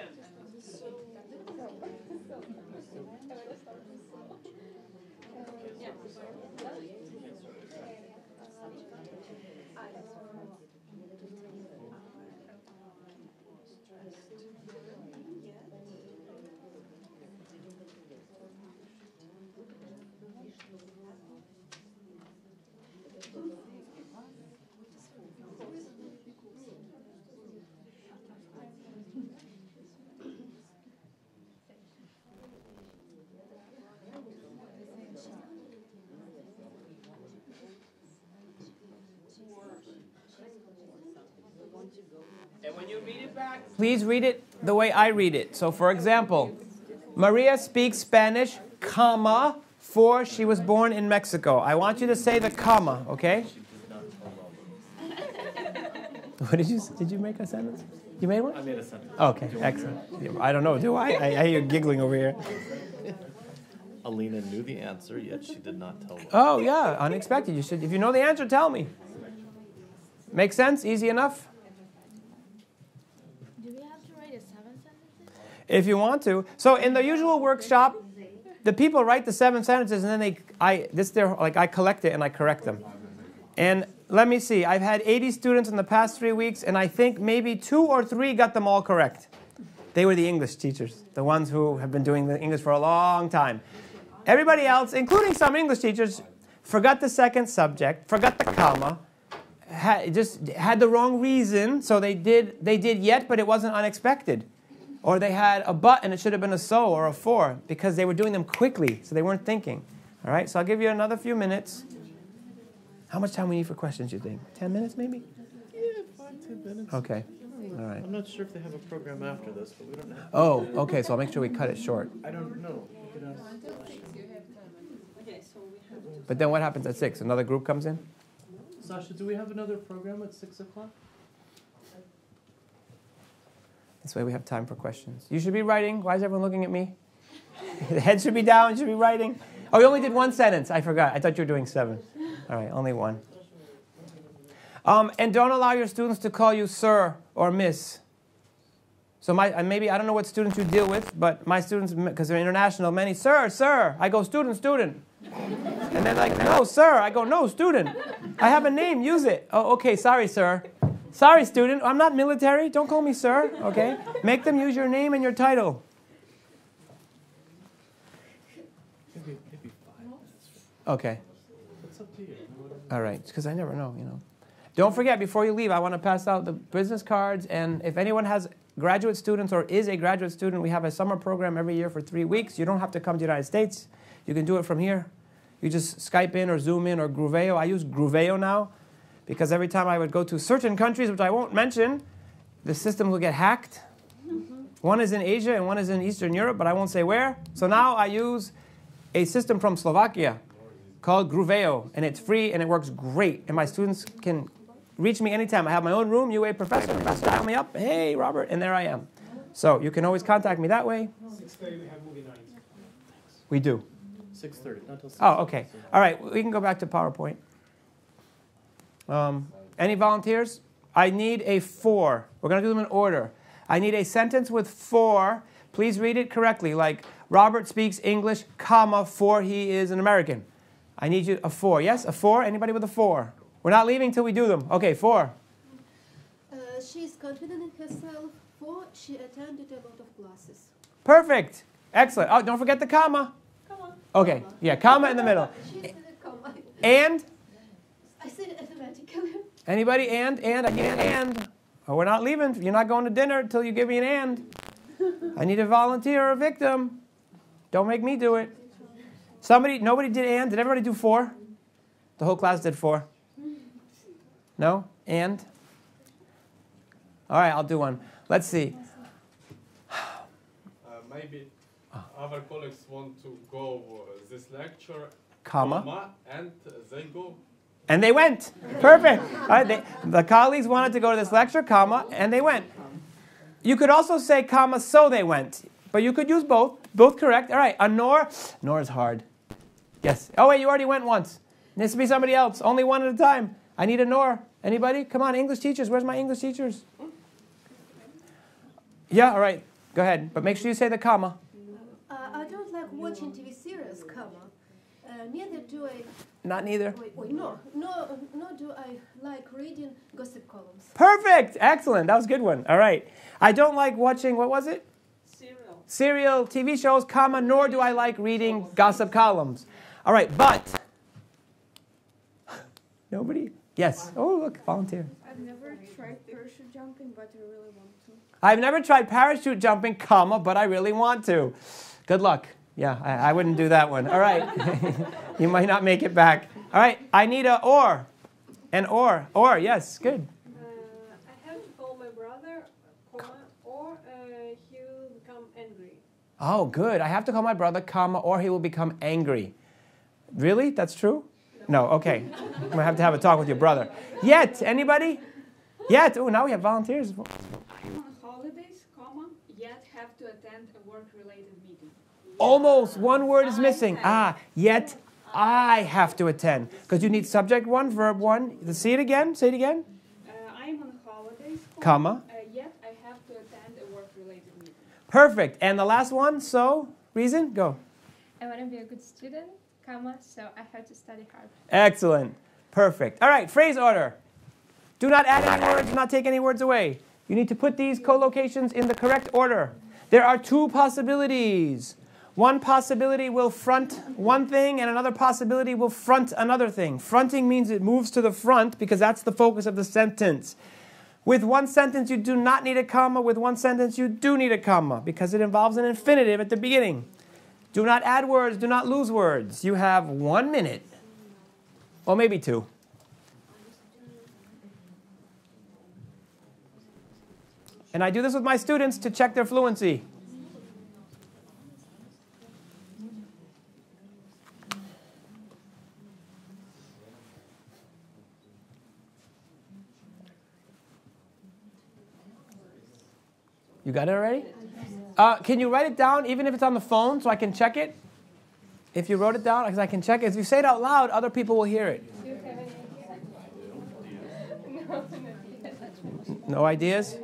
And when you read it back, please read it the way I read it. So for example, Maria speaks Spanish, comma, for she was born in Mexico. I want you to say the comma, okay? What did you make a sentence? You made one? I made a sentence. Okay, excellent. I don't know, do I? I hear you giggling over here. Alina knew the answer, yet she did not tell us. Oh yeah, unexpected. You should, if you know the answer, tell me. Make sense? Easy enough? Do we have to write a 7 sentences? If you want to. So in the usual workshop, the people write the 7 sentences and then I collect it and I correct them. And let me see, I've had 80 students in the past 3 weeks and I think maybe 2 or 3 got them all correct. They were the English teachers, the ones who have been doing the English for a long time. Everybody else, including some English teachers, forgot the second subject, forgot the comma, just had the wrong reason, so they did yet, but it wasn't unexpected. Or they had a but and it should have been a so or a for because they were doing them quickly, so they weren't thinking. All right, so I'll give you another few minutes. How much time we need for questions, you think? 10 minutes maybe? Yeah, 5-10 minutes. Okay. All right. I'm not sure if they have a program after this, but we don't know. Oh, okay, so I'll make sure we cut it short. I don't know. But then what happens at 6? Another group comes in? Sasha, do we have another program at 6 o'clock? This way we have time for questions. You should be writing. Why is everyone looking at me? The head should be down. You should be writing. Oh, you only did 1 sentence. I forgot. I thought you were doing 7. All right, only 1. And don't allow your students to call you sir or miss. So maybe, I don't know what students you deal with, but my students, because they're international, many, sir, sir. I go, student, student. And they're like, no, sir. I go, no, student. I have a name, use it. Oh, okay, sorry, sir. Sorry, student. I'm not military. Don't call me sir, okay? Make them use your name and your title. Okay. All right, because I never know, you know. Don't forget, before you leave, I want to pass out the business cards, and if anyone has graduate students or is a graduate student, we have a summer program every year for 3 weeks. You don't have to come to the United States. You can do it from here. You just Skype in or Zoom in or Grooveo. I use Grooveo now because every time I would go to certain countries, which I won't mention, the system will get hacked. One is in Asia and one is in Eastern Europe, but I won't say where. So now I use a system from Slovakia called Grooveo, and it's free and it works great. And my students can reach me anytime. I have my own room, UA professor, dial me up, hey, Robert, and there I am. So you can always contact me that way. 6:30 we have movie night. We do. 6:30, not till 6:30. Oh, okay. All right, we can go back to PowerPoint. Any volunteers? I need a 4. We're going to do them in order. I need a sentence with 4. Please read it correctly, like Robert speaks English, comma, for he is an American. I need you a 4. Yes, a 4? Anybody with a 4? We're not leaving till we do them. Okay, 4. She is confident in herself, for she attended a lot of classes. Perfect. Excellent. Oh, don't forget the comma. Comma. Okay, yeah, comma in the middle. She said a comma. And? I said it automatically. Anybody? And? I need an and. Oh, we're not leaving. You're not going to dinner until you give me an and. I need a volunteer or a victim. Don't make me do it. Nobody did and. Did everybody do 4? The whole class did 4. No? And? All right, I'll do one. Let's see. Maybe our colleagues want to go this lecture, Comma. And they go. And they went. Perfect. All right, the colleagues wanted to go to this lecture, comma, and they went. You could also say comma, so they went. But you could use both. Both correct. All right, a nor. Nor is hard. Yes. Oh, wait, you already went once. It needs to be somebody else. Only one at a time. I need a nor. Anybody? Come on, English teachers. Where's my English teachers? Yeah, all right. Go ahead. But make sure you say the comma. I don't like watching TV series, comma. Neither do I... Not neither. Wait, no do I like reading gossip columns. Perfect. Excellent. That was a good one. All right. I don't like watching, what was it? Serial TV shows, comma, nor do I like reading gossip columns. All right, but... Nobody? Yes. Oh, look, volunteer. I've never tried parachute jumping, but I really want to. I've never tried parachute jumping, comma, but I really want to. Good luck. Yeah, I wouldn't do that one. All right. You might not make it back. All right, I need a or. An or. Or, yes, good. I have to call my brother, comma, or he will become angry. Oh, good. I have to call my brother, comma, or he will become angry. Really? That's true? No, okay. I'm going to have a talk with your brother. Yet, anybody? Yet. Oh, now we have volunteers. I'm on holidays, comma, yet have to attend a work-related meeting. Almost. One word is missing. Yet I have to attend. Because you need subject 1, verb 1. See it again? Say it again. I'm on holidays, Comma. Yet I have to attend a work-related meeting. Perfect. And the last one, so, reason? Go. I want to be a good student, comma, so I have to study hard. Excellent. Perfect. All right, phrase order. Do not add any words, do not take any words away. You need to put these collocations in the correct order. There are 2 possibilities. One possibility will front one thing, and another possibility will front another thing. Fronting means it moves to the front because that's the focus of the sentence. With one sentence, you do not need a comma. With one sentence, you do need a comma because it involves an infinitive at the beginning. Do not add words, do not lose words. You have 1 minute, or maybe 2. And I do this with my students to check their fluency. You got it already? Can you write it down, even if it's on the phone, so I can check it? If you wrote it down, because I can check it. If you say it out loud, other people will hear it. Do you have any ideas? No ideas?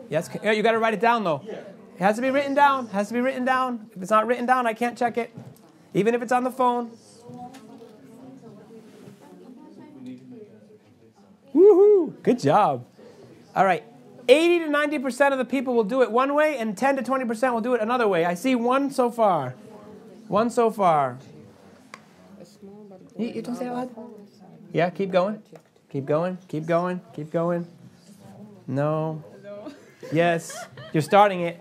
Yes, you got to write it down though. It has to be written down. Has to be written down. If it's not written down, I can't check it. Even if it's on the phone. Woohoo! Good job. All right. 80 to 90% of the people will do it one way, and 10 to 20% will do it another way. I see one so far. One so far. You don't say it loud? Yeah, keep going. Keep going. Keep going. Keep going. No. Yes. You're starting it.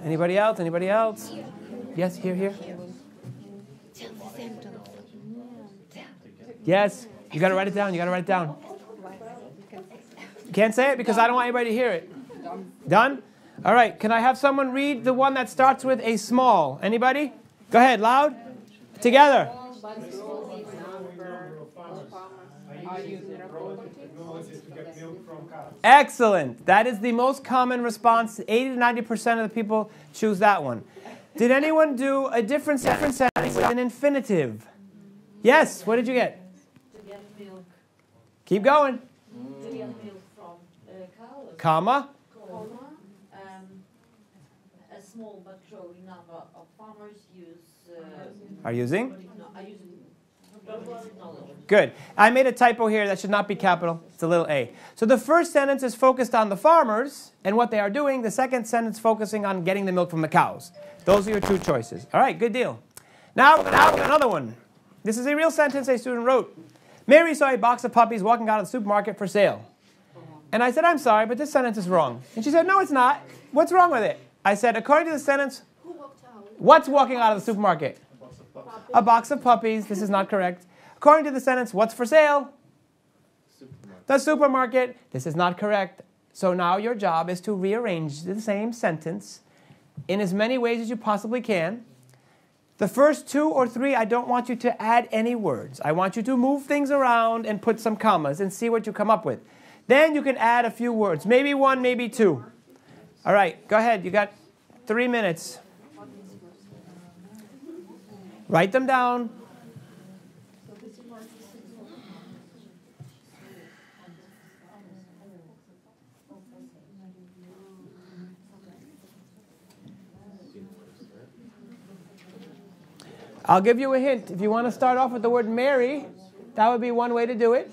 Anybody else? Anybody else? Yes, here. Yes. You got to write it down. You got to write it down. You can't say it because I don't want anybody to hear it. Done? All right. Can I have someone read the one that starts with a small? Anybody? Go ahead. Loud. Together. Excellent. That is the most common response. 80 to 90% of the people choose that one. Did anyone do a different sentence with an infinitive? Yes. What did you get? To get milk. Keep going. To get milk from cows. Comma. A small but growing number of farmers Are using? are using technology. Good. I made a typo here. That should not be capital. It's a little a. So the first sentence is focused on the farmers and what they are doing. The second sentence focusing on getting the milk from the cows. Those are your two choices. All right, good deal. Now we're going to have another one. This is a real sentence a student wrote. Mary saw a box of puppies walking out of the supermarket for sale. And I said, I'm sorry, but this sentence is wrong. And she said, no, it's not. What's wrong with it? I said, according to the sentence, what's walking out of the supermarket? A box of puppies. This is not correct. According to the sentence, what's for sale? The supermarket. This is not correct. So now your job is to rearrange the same sentence in as many ways as you possibly can. The first 2 or 3, I don't want you to add any words. I want you to move things around and put some commas and see what you come up with. Then you can add a few words. Maybe 1, maybe 2. All right, go ahead. You got 3 minutes. Write them down. I'll give you a hint. If you want to start off with the word Mary, that would be one way to do it.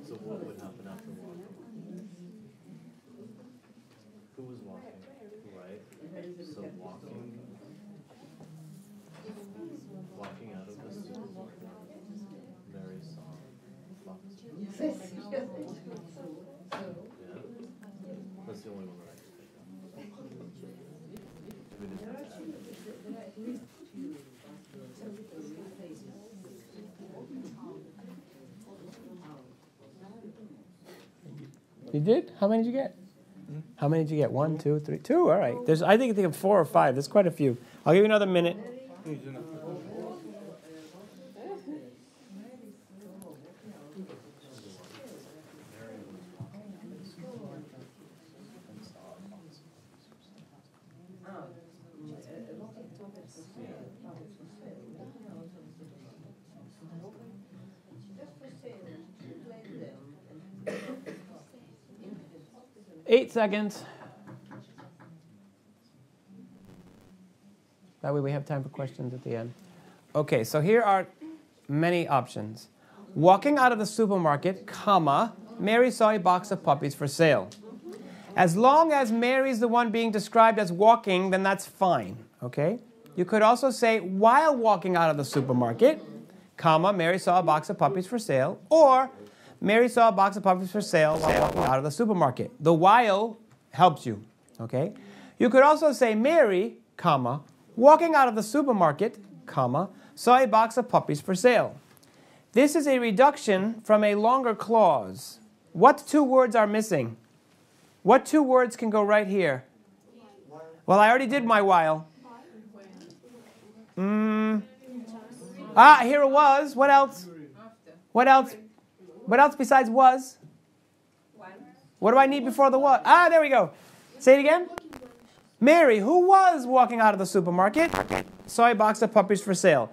So what would happen after walking? Who was walking? Right? So walking out of the supermarket. Mary saw lots of yeah. That's the only one that I can think You did? How many did you get? How many did you get? 1, 2, 3, 2. All right. I think of 4 or 5. There's quite a few. I'll give you another minute. Eight seconds. That way we have time for questions at the end. Okay, so here are many options. Walking out of the supermarket, comma, Mary saw a box of puppies for sale. As long as Mary's the one being described as walking, then that's fine, okay? You could also say, while walking out of the supermarket, comma, Mary saw a box of puppies for sale, or Mary saw a box of puppies for sale while walking out of the supermarket. The while helps you, okay? You could also say Mary, comma, walking out of the supermarket, comma, saw a box of puppies for sale. This is a reduction from a longer clause. What two words are missing? What two words can go right here? Well, I already did my while. Here it was. What else? What else? What else besides was? What do I need before the was? There we go. Say it again. Mary, who was walking out of the supermarket, saw a box of puppies for sale.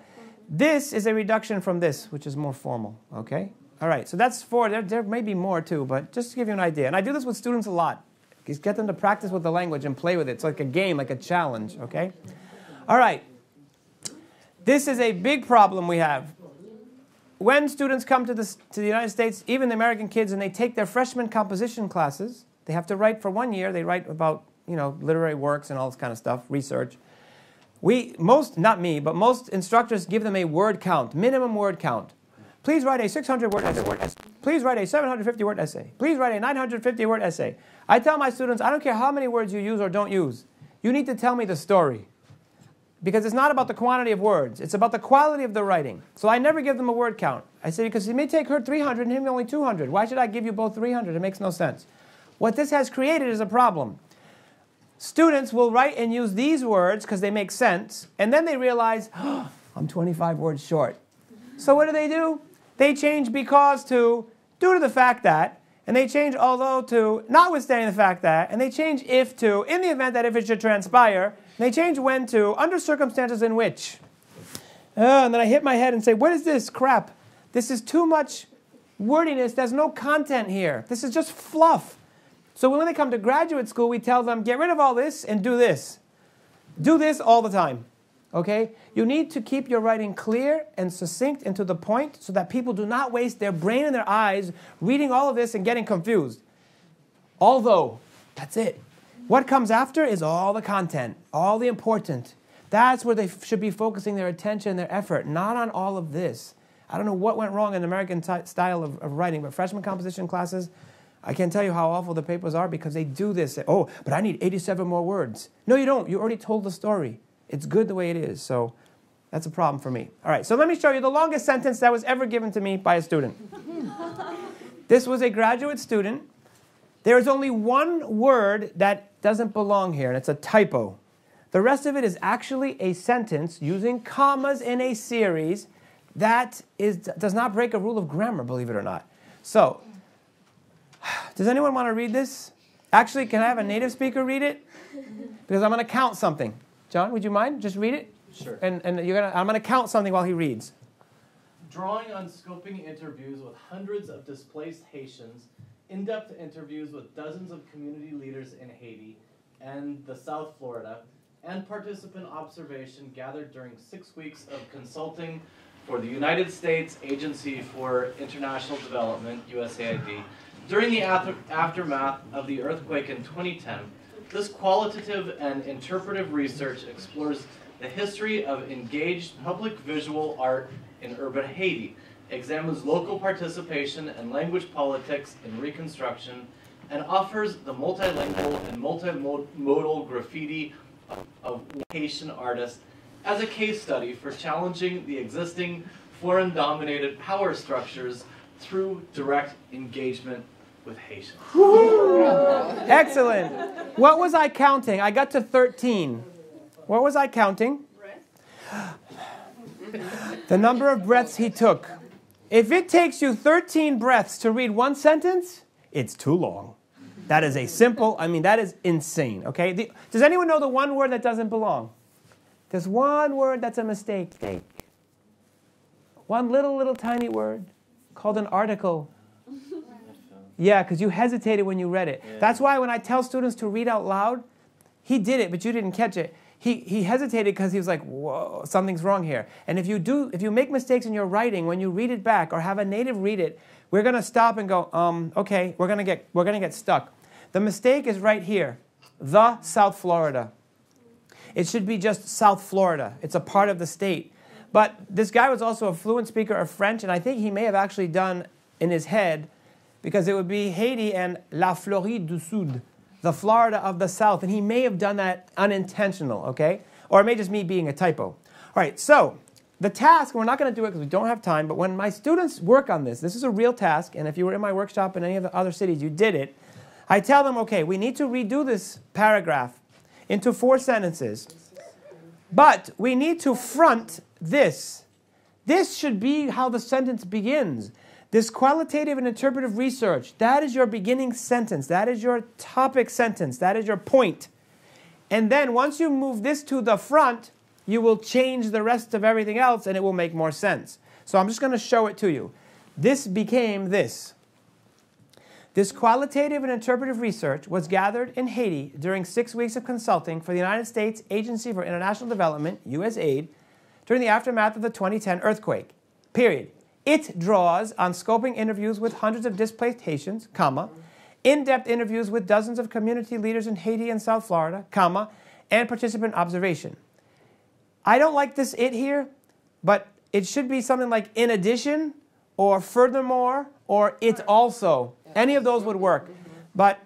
This is a reduction from this, which is more formal. Okay? All right, so that's four. There may be more too, but just to give you an idea. And I do this with students a lot. Just get them to practice with the language and play with it. It's like a game, like a challenge. Okay? All right. This is a big problem we have. When students come to the United States, even the American kids, and they take their freshman composition classes, they have to write for 1 year. They write about, literary works and all this kind of stuff, research. Not me, but most instructors give them a word count, minimum word count. Please write a 600-word essay. Please write a 750-word essay. Please write a 950-word essay. I tell my students, I don't care how many words you use or don't use. You need to tell me the story. Because it's not about the quantity of words. It's about the quality of the writing. So I never give them a word count. I say, because it may take her 300 and him only 200. Why should I give you both 300? It makes no sense. What this has created is a problem. Students will write and use these words because they make sense, and then they realize, oh, I'm 25 words short. So what do? They change because to due to the fact that, and they change although to notwithstanding the fact that, and they change if to in the event that if it should transpire, and they change when to under circumstances in which. And then I hit my head and say, what is this crap? This is too much wordiness. There's no content here. This is just fluff. So when they come to graduate school, we tell them, get rid of all this and do this. Do this all the time. Okay? You need to keep your writing clear and succinct and to the point so that people do not waste their brain and their eyes reading all of this and getting confused. Although, that's it. What comes after is all the content, all the important. That's where they should be focusing their attention, their effort, not on all of this. I don't know what went wrong in the American style of writing, but freshman composition classes, I can't tell you how awful the papers are because they do this. Oh, but I need 87 more words. No, you don't. You already told the story. It's good the way it is. So that's a problem for me. All right, so let me show you the longest sentence that was ever given to me by a student. This was a graduate student. There is only one word that doesn't belong here, and it's a typo. The rest of it is actually a sentence using commas in a series that does not break a rule of grammar, believe it or not. So, does anyone want to read this? Actually, can I have a native speaker read it? Because I'm going to count something. John, would you mind? Just read it? Sure. And I'm going to count something while he reads. Drawing on scoping interviews with hundreds of displaced Haitians, in-depth interviews with dozens of community leaders in Haiti and the South Florida, and participant observation gathered during 6 weeks of consulting for the United States Agency for International Development, USAID, during the aftermath of the earthquake in 2010. This qualitative and interpretive research explores the history of engaged public visual art in urban Haiti, examines local participation and language politics in Reconstruction, and offers the multilingual and multimodal graffiti of Haitian artists as a case study for challenging the existing foreign-dominated power structures through direct engagement with Haitians. Excellent. What was I counting? I got to 13. What was I counting? The number of breaths he took. If it takes you 13 breaths to read one sentence, it's too long. That is a simple, that is insane, okay? Does anyone know the one word that doesn't belong? There's one word that's a mistake. One little tiny word called an article. Yeah, because you hesitated when you read it. Yeah. That's why when I tell students to read out loud, he did it, but you didn't catch it. He hesitated because he was like, whoa, something's wrong here. And if you make mistakes in your writing, when you read it back or have a native read it, we're going to stop and go, okay, we're going to get stuck. The mistake is right here, the South Florida. It should be just South Florida. It's a part of the state. But this guy was also a fluent speaker of French, and I think he may have actually done in his head, because it would be Haiti and La Floride du Sud. the Florida of the South. And he may have done that unintentional, okay? Or it may just me being a typo. All right, so the task, we're not going to do it because we don't have time, but when my students work on this, this is a real task, and if you were in my workshop in any of the other cities, you did it. I tell them, okay, we need to redo this paragraph into 4 sentences, but we need to front this. This should be how the sentence begins. This qualitative and interpretive research, that is your beginning sentence. That is your topic sentence. That is your point. And then once you move this to the front, you will change the rest of everything else and it will make more sense. So I'm just going to show it to you. This became this. This qualitative and interpretive research was gathered in Haiti during 6 weeks of consulting for the United States Agency for International Development, USAID, during the aftermath of the 2010 earthquake. Period. It draws on scoping interviews with hundreds of displaced Haitians, comma, in-depth interviews with dozens of community leaders in Haiti and South Florida, comma, and participant observation. I don't like this "it" here, but it should be something like "in addition," or "furthermore," or "it also." Any of those would work. But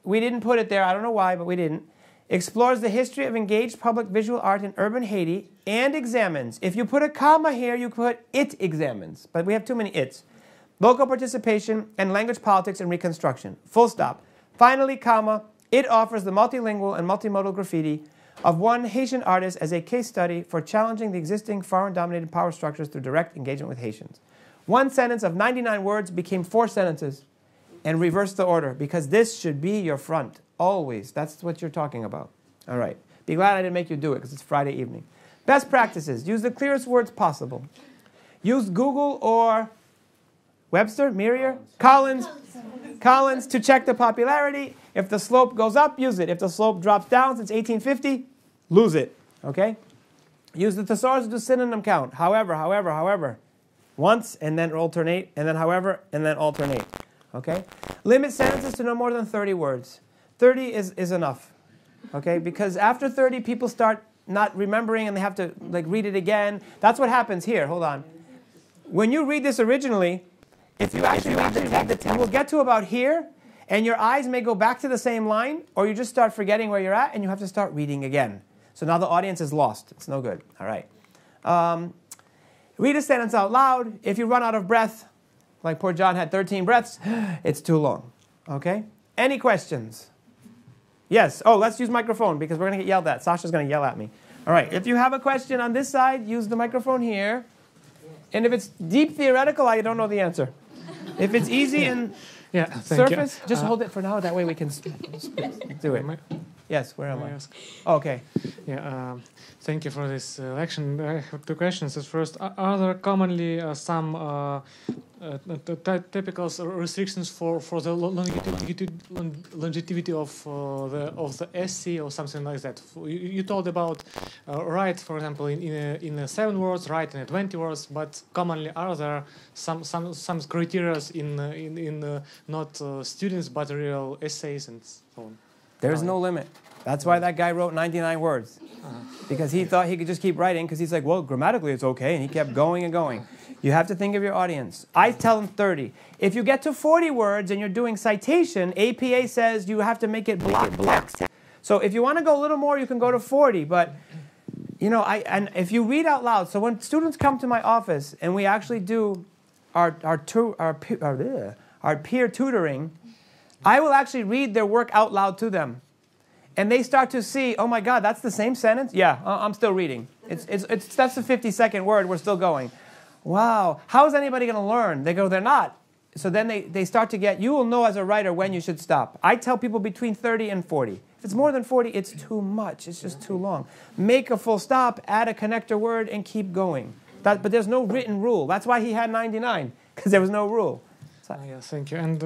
we didn't put it there. I don't know why, but we didn't. Explores the history of engaged public visual art in urban Haiti and examines. If you put a comma here, you put "it examines." But we have too many "its." Local participation and language politics and reconstruction. Full stop. Finally, comma, it offers the multilingual and multimodal graffiti of one Haitian artist as a case study for challenging the existing foreign-dominated power structures through direct engagement with Haitians. One sentence of 99 words became 4 sentences and reverse the order because this should be your front, always. That's what you're talking about. All right. Be glad I didn't make you do it because it's Friday evening. Best practices. Use the clearest words possible. Use Google or Webster, Merrier, Collins to check the popularity. If the slope goes up, use it. If the slope drops down since 1850, lose it. Okay? Use the thesaurus to do synonym count. However. Once, and then alternate, and then however, and then alternate. Okay? Limit sentences to no more than 30 words. 30 is enough. Okay? Because after 30, people start not remembering and they have to read it again. That's what happens here. Hold on. When you read this originally, if you actually read the text, you will get to about here, and your eyes may go back to the same line, or you just start forgetting where you're at, and you have to start reading again. So now the audience is lost. It's no good. All right. Read a sentence out loud. If you run out of breath, like poor John had 13 breaths, it's too long. Okay? Any questions? Yes. Oh, let's use microphone, because we're going to get yelled at. Sasha's going to yell at me. All right. If you have a question on this side, use the microphone here. And if it's deep theoretical, I don't know the answer. If it's easy and surface, just hold it for now. That way we can do it. Yes, where am I? Oh, okay. Yeah, thank you for this lecture. I have 2 questions. First, are there commonly some typical restrictions for the longevity of the essay or something like that? You told about write, for example, in 7 words, write in 20 words, but commonly are there some criteria in not students but real essays and so on? There's no limit. That's why that guy wrote 99 words. Because he thought he could just keep writing because he's like, well, grammatically it's okay. And he kept going and going. You have to think of your audience. I tell them 30. If you get to 40 words and you're doing citation, APA says you have to make it block text. So if you want to go a little more, you can go to 40. But, you know, and if you read out loud, so when students come to my office and we actually do our peer tutoring, I will actually read their work out loud to them. And they start to see, oh my God, that's the same sentence? Yeah, I'm still reading. That's the 52nd word, we're still going. Wow, how is anybody going to learn? They go, they're not. So then they start to get, you will know as a writer when you should stop. I tell people between 30 and 40. If it's more than 40, it's too much. It's just too long. Make a full stop, add a connector word, and keep going. But there's no written rule. That's why he had 99, because there was no rule. Yeah, thank you. And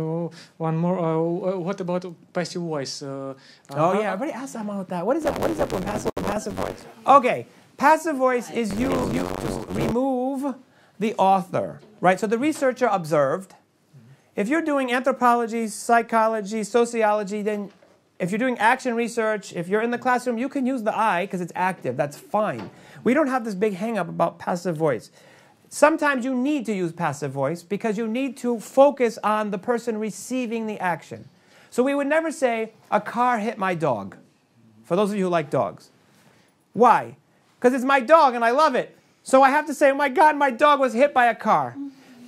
one more. What about passive voice? Everybody asked about that. What is up with passive voice? Okay, passive voice is you remove the author, right? So the researcher observed. If you're doing anthropology, psychology, sociology, then if you're doing action research, if you're in the classroom, you can use the I because it's active. That's fine. We don't have this big hang-up about passive voice. Sometimes you need to use passive voice because you need to focus on the person receiving the action. So we would never say, a car hit my dog, for those of you who like dogs. Why? Because it's my dog and I love it. So I have to say, oh my God, my dog was hit by a car.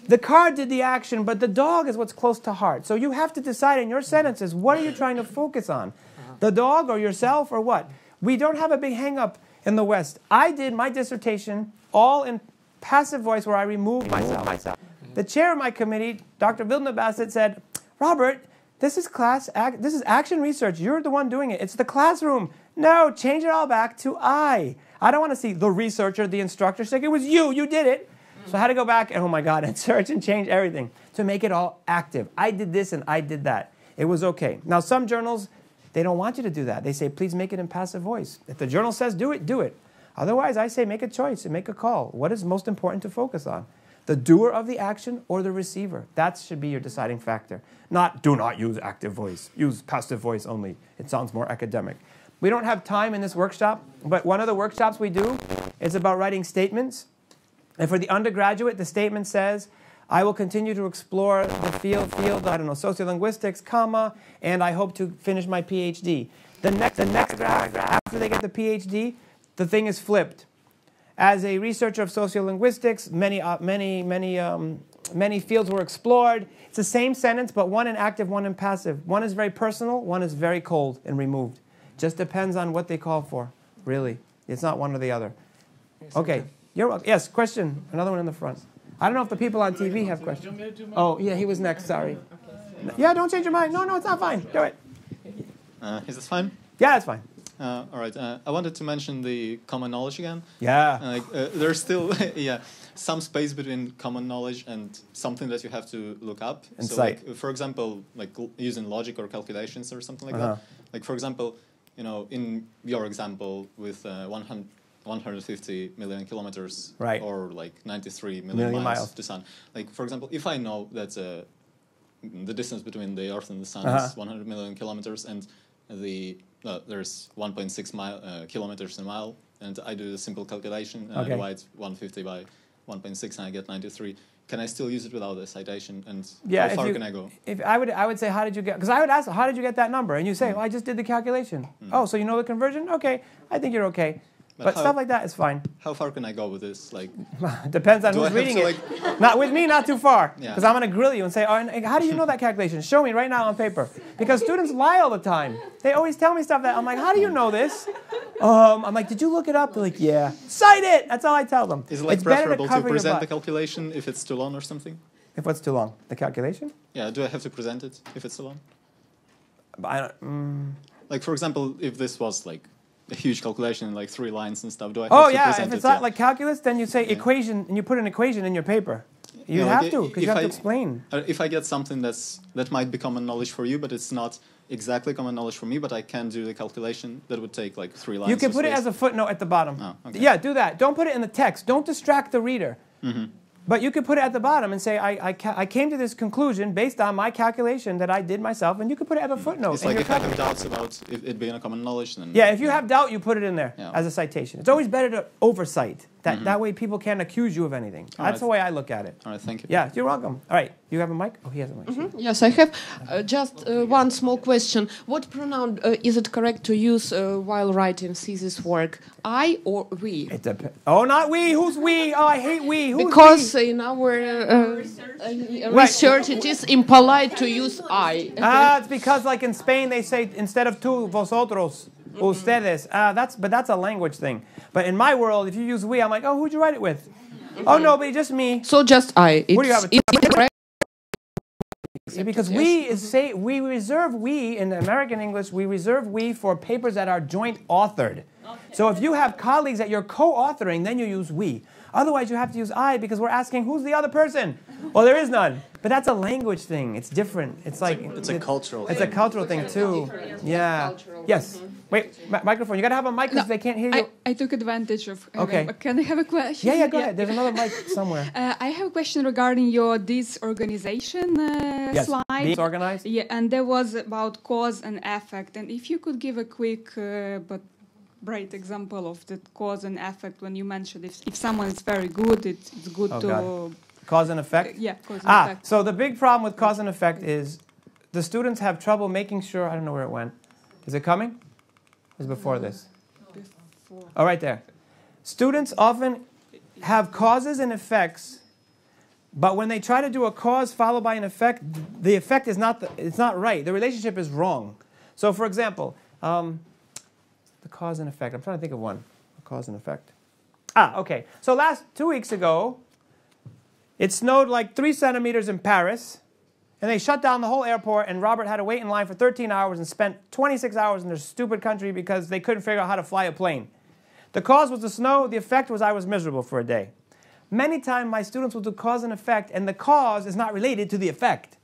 The car did the action, but the dog is what's close to heart. So you have to decide in your sentences, what are you trying to focus on? The dog or yourself or what? We don't have a big hang-up in the West. I did my dissertation all in passive voice where I removed myself. The chair of my committee, Dr. Vildna Bassett, said, Robert, this is action research. You're the one doing it. It's the classroom. No, change it all back to I. I don't want to see the researcher, the instructor. She's like, it was you. You did it. So I had to go back and, oh my God, and search and change everything to make it all active. I did this and I did that. It was okay. Now, some journals, they don't want you to do that. They say, please make it in passive voice. If the journal says do it, do it. Otherwise, I say make a choice and make a call. What is most important to focus on? The doer of the action or the receiver? That should be your deciding factor. Not, do not use active voice. Use passive voice only. It sounds more academic. We don't have time in this workshop, but one of the workshops we do is about writing statements. And for the undergraduate, the statement says, I will continue to explore the field, I don't know, sociolinguistics, comma, and I hope to finish my PhD. The next paragraph, after they get the PhD, the thing is flipped. As a researcher of sociolinguistics, many fields were explored. It's the same sentence, but one in active, one in passive. One is very personal, one is very cold and removed. Just depends on what they call for, really. It's not one or the other. Okay. You're welcome. Yes, question. Another one in the front. I don't know if the people on TV have questions. Oh, yeah, he was next. Sorry. Yeah, don't change your mind. No, it's not fine. Do it. Is this fine? Yeah, it's fine. All right. I wanted to mention the common knowledge again. Yeah. There's still some space between common knowledge and something that you have to look up. And so, cite. like, for example, like using logic or calculations or something like that. Like, for example, in your example with 150 million kilometers, right, or like 93 million miles to sun. Like, for example, if I know that the distance between the Earth and the Sun is 100 million kilometers, and there's 1.6 kilometers a mile, and I do the simple calculation, and I divide 150 by 1.6, and I get 93. Can I still use it without a citation? And how far can I go? I would say, how did you get? Because I would ask, how did you get that number? And you say, well, I just did the calculation. Oh, so you know the conversion? Okay, I think you're okay. But stuff like that is fine. How far can I go with this? Like, depends on who's reading it. Not with me, not too far. Because I'm going to grill you and say, oh, how do you know that calculation? Show me right now on paper. Because students lie all the time. They always tell me stuff that I'm like, how do you know this? I'm like, did you look it up? They're like, yeah. Cite it! That's all I tell them. Is it like preferable to present the calculation if it's too long or something? If what's too long? The calculation? Yeah, do I have to present it if it's too long? I don't, like, for example, if this was like a huge calculation in like 3 lines and stuff, do I have to present it? If it's not like calculus, then you say equation, and you put an equation in your paper. You have to, because you have to explain. If I get something that might be common knowledge for you, but it's not exactly common knowledge for me, but I can do the calculation, that would take like 3 lines. You can put it as a footnote at the bottom. Oh, okay. Yeah, do that. Don't put it in the text. Don't distract the reader. But you could put it at the bottom and say, I came to this conclusion based on my calculation that I did myself, and you could put it as a footnote. It's like if I have doubts about it being a common knowledge, then... Yeah, if you have doubt, you put it in there as a citation. It's always better to oversight. That way people can't accuse you of anything. That's the way I look at it. All right, thank you. Yeah, you're welcome. All right, you have a mic? Oh, he has a mic. Yes, I have just one small question. What pronoun is it correct to use while writing thesis work? I or we? It depends. Oh, not we. Who's we? Oh, I hate we. Who's because we? In our research, it is impolite to use I. It's because like in Spain they say instead of tú, vosotros, ustedes. But that's a language thing. But in my world, if you use we, I'm like, oh, who'd you write it with? Oh, nobody, just me. So just I. Where do you have it? Because we reserve we in American English, we reserve we for papers that are joint authored. So if you have colleagues that you're co-authoring, then you use we. Otherwise, you have to use I because we're asking who's the other person. Well, there is none. But that's a language thing. It's different. It's like it's a cultural. It's a cultural thing too. Yeah. Yes. Wait, microphone. You gotta have a mic because they can't hear you. I took advantage of. Okay. Can I have a question? Yeah. Go ahead. There's another mic somewhere. I have a question regarding your disorganization slide. Disorganized. Yeah, and there was about cause and effect, and if you could give a quick but bright example of the cause and effect when you mentioned if someone is very good, it's good to. God. Cause and effect? Yeah, cause and effect. So the big problem with cause and effect is the students have trouble making sure, I don't know where it went. Is it coming? Or is it before this? Before. Oh, right there. Students often have causes and effects, but when they try to do a cause followed by an effect, the effect is it's not right. The relationship is wrong. So for example, the cause and effect. I'm trying to think of one. A cause and effect. Okay. So 2 weeks ago, it snowed like 3 centimeters in Paris, and they shut down the whole airport, and Robert had to wait in line for 13 hours and spent 26 hours in their stupid country because they couldn't figure out how to fly a plane. The cause was the snow. The effect was I was miserable for a day. Many times my students will do cause and effect, and the cause is not related to the effect.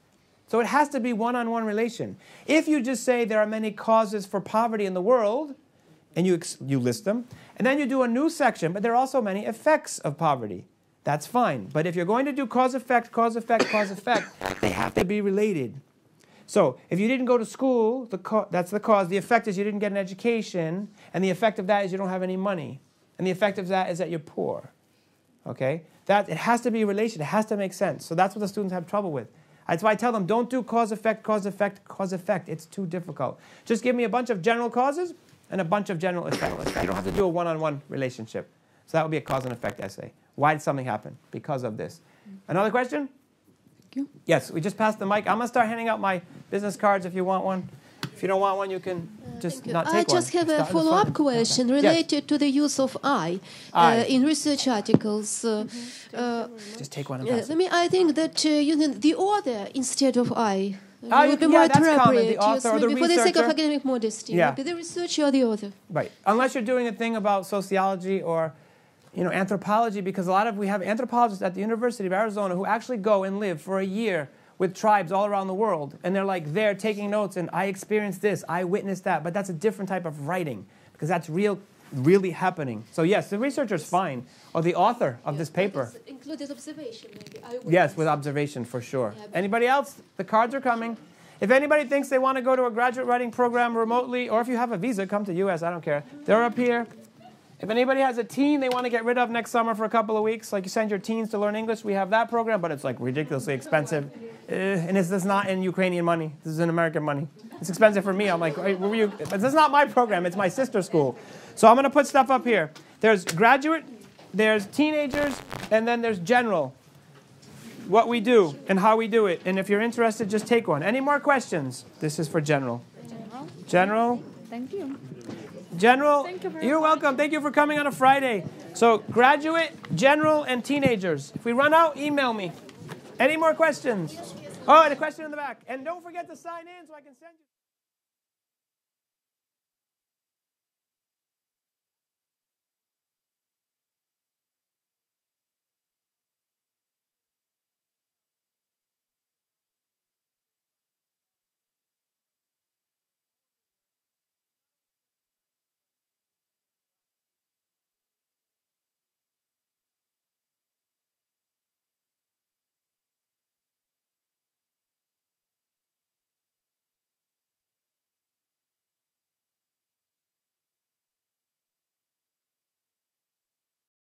So it has to be one-on-one relation. If you just say there are many causes for poverty in the world, and you list them, and then you do a new section, but there are also many effects of poverty, that's fine. But if you're going to do cause, effect, cause, effect, cause, effect, they have to be related. So if you didn't go to school, that's the cause. The effect is you didn't get an education, and the effect of that is you don't have any money. And the effect of that is that you're poor. Okay? It has to be a relation. It has to make sense. So that's what the students have trouble with. That's why I tell them, don't do cause, effect, cause, effect, cause, effect. It's too difficult. Just give me a bunch of general causes and a bunch of general effects. You don't have to do a one-on-one relationship. So that would be a cause and effect essay. Why did something happen? Because of this. Another question? Thank you. Yes, we just passed the mic. I'm going to start handing out my business cards if you want one. If you don't want one, you can just not take one. I just have a follow-up question related to the use of I in research articles. Just take one and pass it. I think that using the author instead of I would be more appropriate. That's common, the author or the maybe for the sake of researcher. academic modesty. Yeah. Maybe the researcher or the author. Right. Unless you're doing a thing about sociology or anthropology, because we have anthropologists at the University of Arizona who actually go and live for a year with tribes all around the world, and they're taking notes, and I experienced this, I witnessed that, but that's a different type of writing, because that's really happening. So yes, the researcher's fine, or the author of this paper. Included observation, maybe. Yes, with observation, for sure. Anybody else? The cards are coming. If anybody thinks they want to go to a graduate writing program remotely, or if you have a visa, come to US, I don't care. They're up here. If anybody has a teen they want to get rid of next summer for a couple of weeks, like you send your teens to learn English, we have that program, but it's like ridiculously expensive. And this is not in Ukrainian money. This is in American money. It's expensive for me. I'm like, but this is not my program. It's my sister's school. So I'm going to put stuff up here. There's graduate, there's teenagers, and then there's general. What we do and how we do it. And if you're interested, just take one. Any more questions? This is for general. General. Thank you. General, you're welcome. Thank you for coming on a Friday. So graduate, general, and teenagers. If we run out, email me. Any more questions? Oh, and a question in the back. And don't forget to sign in so I can send you.